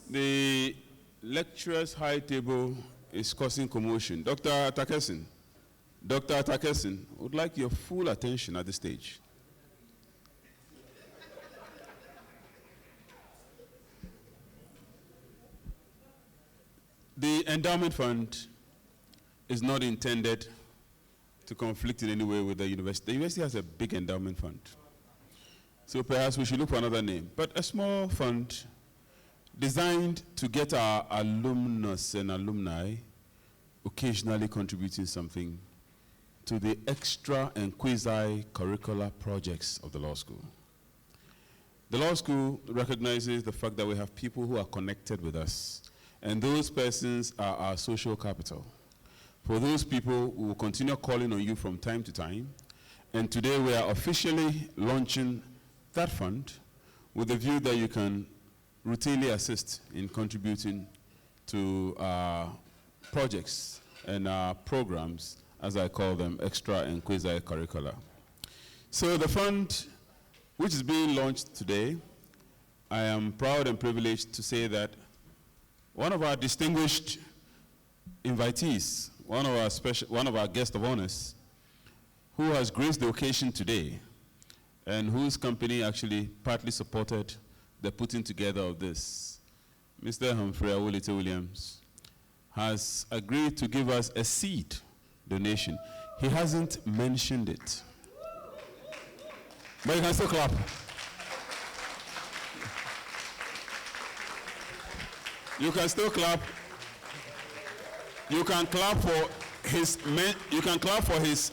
The lecturer's high table is causing commotion. Dr. Takesin would like your full attention at this stage. The endowment fund is not intended to conflict in any way with the university. The university has a big endowment fund. So perhaps we should look for another name. But a small fund designed to get our alumnus and alumni occasionally contributing something to the extra and quasi-curricular projects of the law school. The law school recognizes the fact that we have people who are connected with us, and those persons are our social capital. For those people, we will continue calling on you from time to time, and today we are officially launching that fund with the view that you can routinely assist in contributing to our projects and our programs, as I call them, extra and quasi-curricular. So the fund, which is being launched today, I am proud and privileged to say that one of our distinguished invitees, one of our guests of honors, who has graced the occasion today, and whose company actually partly supported the putting together of this, Mr. Humphrey Awolite Williams, has agreed to give us a seed donation. He hasn't mentioned it, but you can still clap. You can still clap. You can clap for his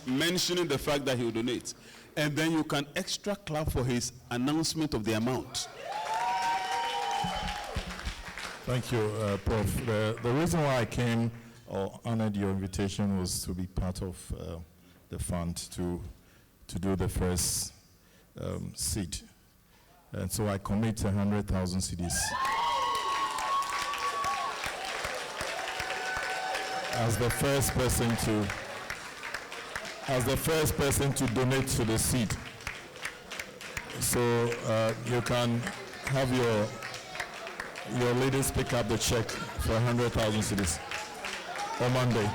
mentioning the fact that he will donate, and then you can extra clap for his announcement of the amount. Thank you, Prof. The reason why I came or honored your invitation was to be part of the fund to do the first seed, and so I commit 100,000 cedis. As the first person to donate to the seed. So you can have your ladies pick up the check for 100,000 cedis on Monday.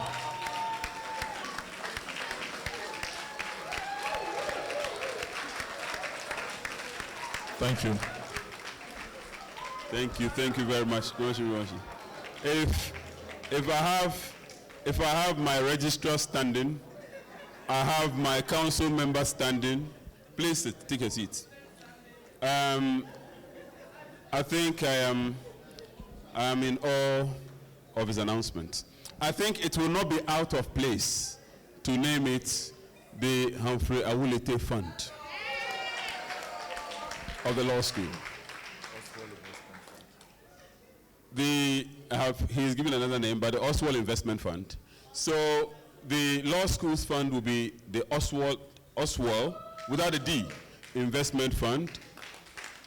Thank you. Thank you very much. If I have my registrar standing, I have my council member standing, please take a seat. I think I am in awe of his announcement. I think it will not be out of place to name it the Humphrey Awulete Fund of the law school. He's given another name, but the Oswald Investment Fund. So the law school's fund will be the Oswald without a D, Investment Fund,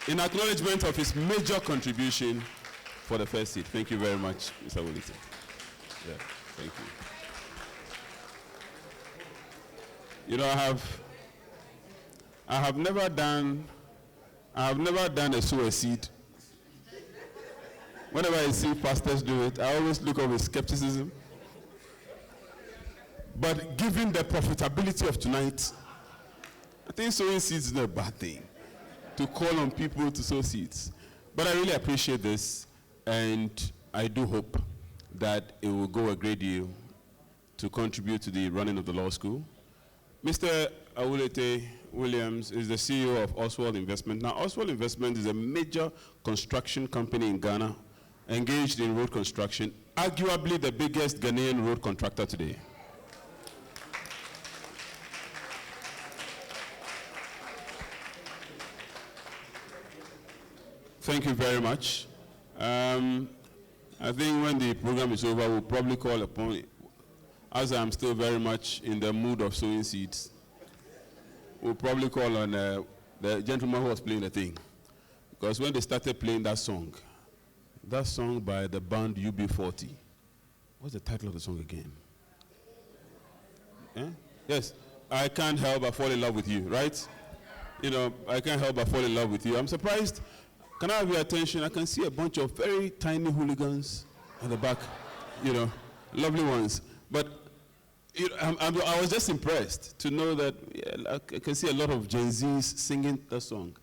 in acknowledgement of his major contribution for the first seat. Thank you very much, Mr. Awulete. Yeah, thank you. You know, I have never done a sow a seed. Whenever I see pastors do it, I always look up with skepticism. But given the profitability of tonight, I think sowing seeds is not a bad thing, to call on people to sow seeds. But I really appreciate this, and I do hope that it will go a great deal to contribute to the running of the law school. Mr. Awulete Williams is the CEO of Oswald Investment. Now, Oswald Investment is a major construction company in Ghana, engaged in road construction, arguably the biggest Ghanaian road contractor today. Thank you very much. I think when the program is over, we'll probably call upon it. As I'm still very much in the mood of sowing seeds, we'll probably call on the gentleman who was playing the thing. Because when they started playing that song by the band UB40, what's the title of the song again? Yes, I Can't Help But Fall in Love with You, right? You know, I can't help but fall in love with you. I'm surprised. Can I have your attention? I can see a bunch of very tiny hooligans at the back, you know, lovely ones. But you know, I was just impressed to know that I can see a lot of Gen Zs singing that song.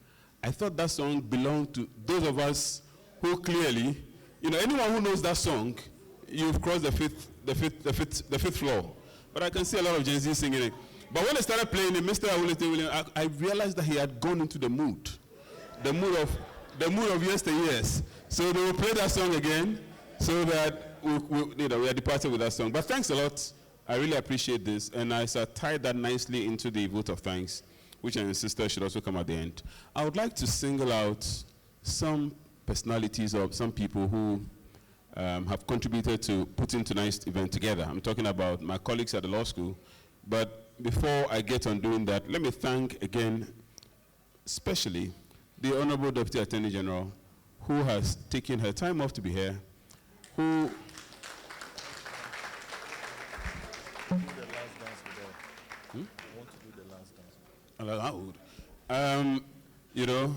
I thought that song belonged to those of us who clearly, you know, anyone who knows that song, you've crossed the fifth floor. But I can see a lot of Gen Z singing it. But when I started playing it, Mr. Awulete Williams, I realized that he had gone into the mood of yesteryears. So they will play that song again, so that we are departed with that song. But thanks a lot. I really appreciate this, and I tied that nicely into the vote of thanks, which I insisted should also come at the end. I would like to single out some personalities or some people who have contributed to putting tonight's event together. I'm talking about my colleagues at the law school. But before I get on doing that, let me thank again, especially the Honorable Deputy Attorney General, who has taken her time off to be here, who you know,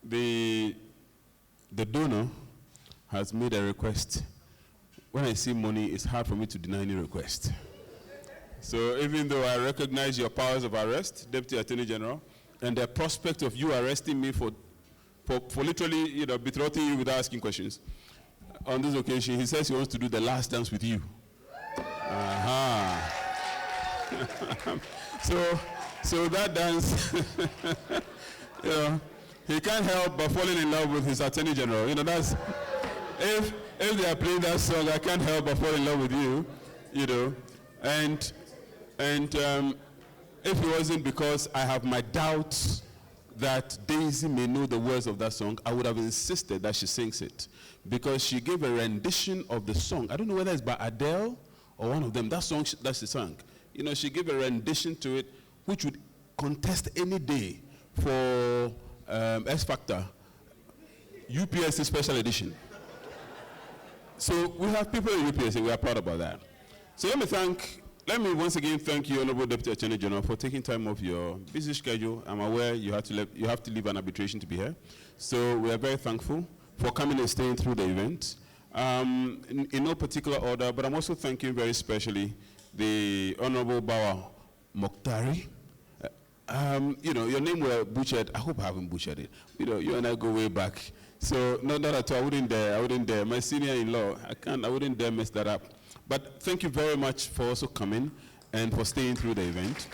the donor has made a request. When I see money, it's hard for me to deny any request. So even though I recognize your powers of arrest, Deputy Attorney General, and the prospect of you arresting me for literally, you know, betrotting you without asking questions, on this occasion, he says he wants to do the last dance with you. So that dance, you know, he can't help but falling in love with his Attorney General. You know, that's, if they are playing that song, I can't help but fall in love with you, you know. And if it wasn't because I have my doubts that Daisy may know the words of that song, I would have insisted that she sings it. Because she gave a rendition of the song. I don't know whether it's by Adele or one of them. That song that she sang. You know, she gave a rendition to it which would contest any day for X Factor, UPSA Special Edition. So we have people in UPSA, we are proud about that. So let me once again thank you, Honorable Deputy Attorney General, for taking time off your busy schedule. I'm aware you have to leave an arbitration to be here. So we are very thankful for coming and staying through the event. In no particular order, but I'm also thanking very specially the Honorable Bawa Mokhtari. You know, your name were butchered. I hope I haven't butchered it. You know, you and I go way back. So not at all. I wouldn't dare. My senior-in-law, I wouldn't dare mess that up. But thank you very much for also coming and for staying through the event.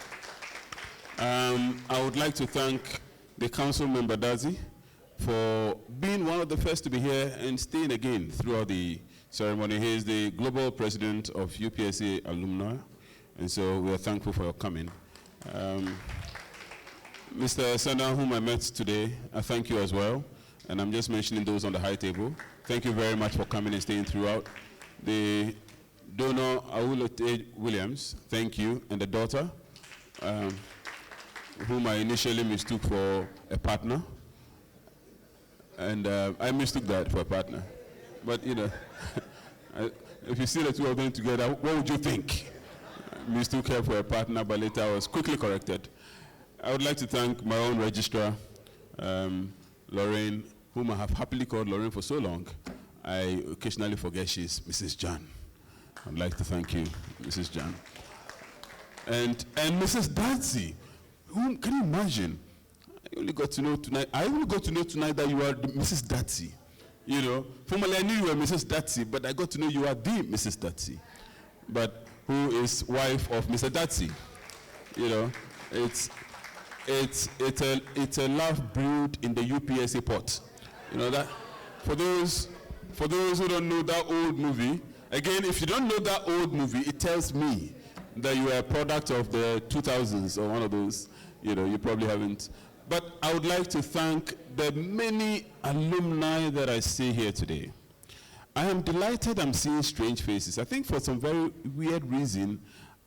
I would like to thank the council member Dazi for being one of the first to be here and staying again throughout the ceremony. He is the global president of UPSA Alumni, and so we are thankful for your coming. Mr. Sana, whom I met today, I thank you as well, and I'm just mentioning those on the high table. Thank you very much for coming and staying throughout. The donor, Awulote Williams, thank you, and the daughter, whom I initially mistook for a partner. And I mistook that for a partner. But, you know, if you see the two of them together, what would you think? I mistook her for a partner, but later I was quickly corrected. I would like to thank my own registrar, Lorraine, whom I have happily called Lorraine for so long. I occasionally forget she's Mrs. John. I'd like to thank you, Mrs. John. And Mrs. Darcy, whom can you imagine? I only got to know tonight that you are Mrs. Darcy. You know, formerly I knew you were Mrs. Darcy, but I got to know you are the Mrs. Darcy. But who is wife of Mr. Darcy? You know, it's a love brewed in the UPSA pot. You know that. For those who don't know that old movie, again, if you don't know that old movie, it tells me that you are a product of the 2000s or one of those. You know, you probably haven't. But I would like to thank the many alumni that I see here today. I am delighted I'm seeing strange faces. I think for some very weird reason,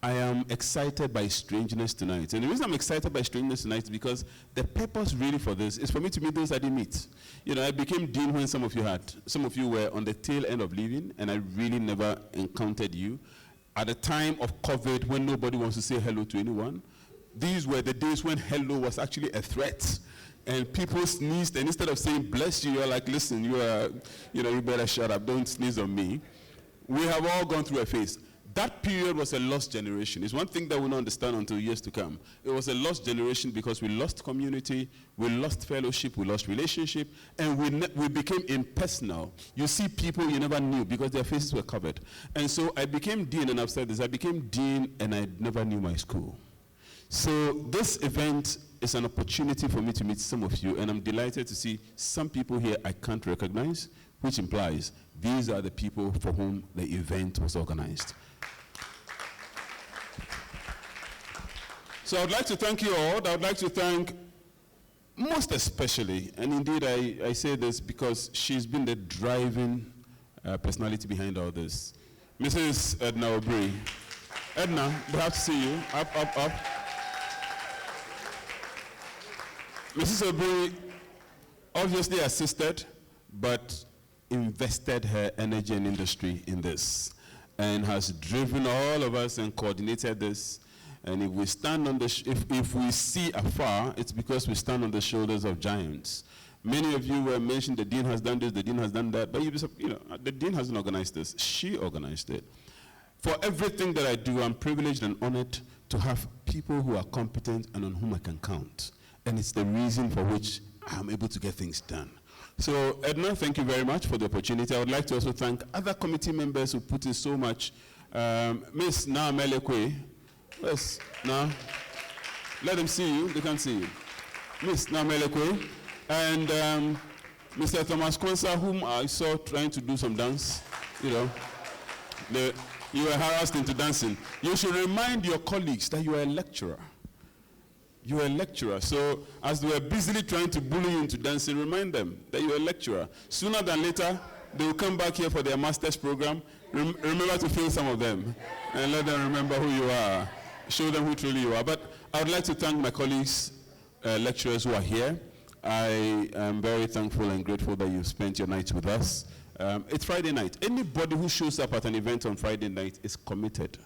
I am excited by strangeness tonight. And the reason I'm excited by strangeness tonight is because the purpose really for this is for me to meet those I didn't meet. You know, I became dean when some of you were on the tail end of leaving, and I really never encountered you. At the time of COVID, when nobody wants to say hello to anyone, these were the days when hello was actually a threat. And people sneezed, and instead of saying bless you, you're like, listen, you better shut up, don't sneeze on me. We have all gone through a phase. That period was a lost generation. It's one thing that we'll not understand until years to come. It was a lost generation because we lost community, we lost fellowship, we lost relationship, and we became impersonal. You see people you never knew because their faces were covered. And so I became dean, and I've said this, I became dean and I never knew my school. So this event is an opportunity for me to meet some of you, and I'm delighted to see some people here I can't recognize, which implies these are the people for whom the event was organized. So I'd like to thank you all. I'd like to thank most especially, and indeed I say this because she's been the driving personality behind all this, Mrs. Edna Obri. Edna, we have to see you. Up, up, up. Mrs. Obri obviously assisted, but invested her energy and industry in this, and has driven all of us and coordinated this. And if we stand on if we see afar, it's because we stand on the shoulders of giants. Many of you were mentioned, the dean has done this, the dean has done that, but the dean hasn't organized this. She organized it. For everything that I do, I'm privileged and honored to have people who are competent and on whom I can count. And it's the reason for which I'm able to get things done. So, Edna, thank you very much for the opportunity. I would like to also thank other committee members who put in so much. Miss Na Melekwe. Yes, Na. Let them see you. They can see you. Miss Na Melekwe. And Mr. Thomas Kwanzaa, whom I saw trying to do some dance. You know, you were harassed into dancing. You should remind your colleagues that you are a lecturer. You are a lecturer. So as they were busily trying to bully you into dancing, remind them that you are a lecturer. Sooner than later, they will come back here for their master's program. Remember to fill some of them and let them remember who you are. Show them who truly you are. But I would like to thank my colleagues, lecturers who are here. I am very thankful and grateful that you've spent your nights with us. It's Friday night. Anybody who shows up at an event on Friday night is committed,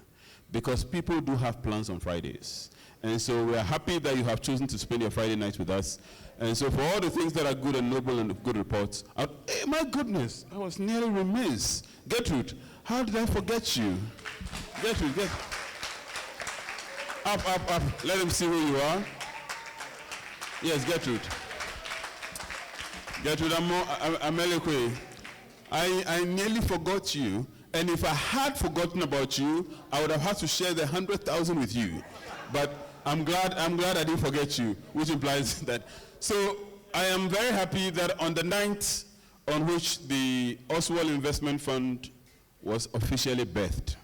because people do have plans on Fridays. And so we are happy that you have chosen to spend your Friday night with us. And so for all the things that are good and noble and good reports, hey, my goodness, I was nearly remiss. Gertrude, how did I forget you? Gertrude, get up, up, up. Let them see who you are. Yes, Gertrude. Gertrude Amelekwe, I nearly forgot you. And if I had forgotten about you, I would have had to share the 100,000 with you. But I'm glad I didn't forget you, which implies that. So I am very happy that on the night on which the Oswald Investment Fund was officially birthed,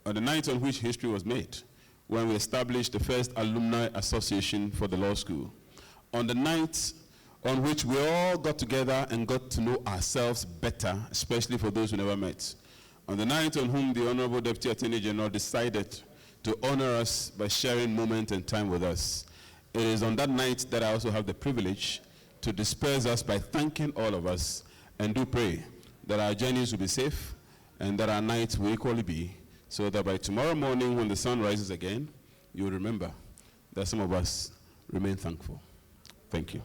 on the night on which history was made, when we established the first Alumni Association for the law school, on the night on which we all got together and got to know ourselves better, especially for those who never met, on the night on whom the Honorable Deputy Attorney General decided to honor us by sharing moment and time with us. It is on that night that I also have the privilege to disperse us by thanking all of us, and do pray that our journeys will be safe and that our nights will equally be, so that by tomorrow morning when the sun rises again, you will remember that some of us remain thankful. Thank you.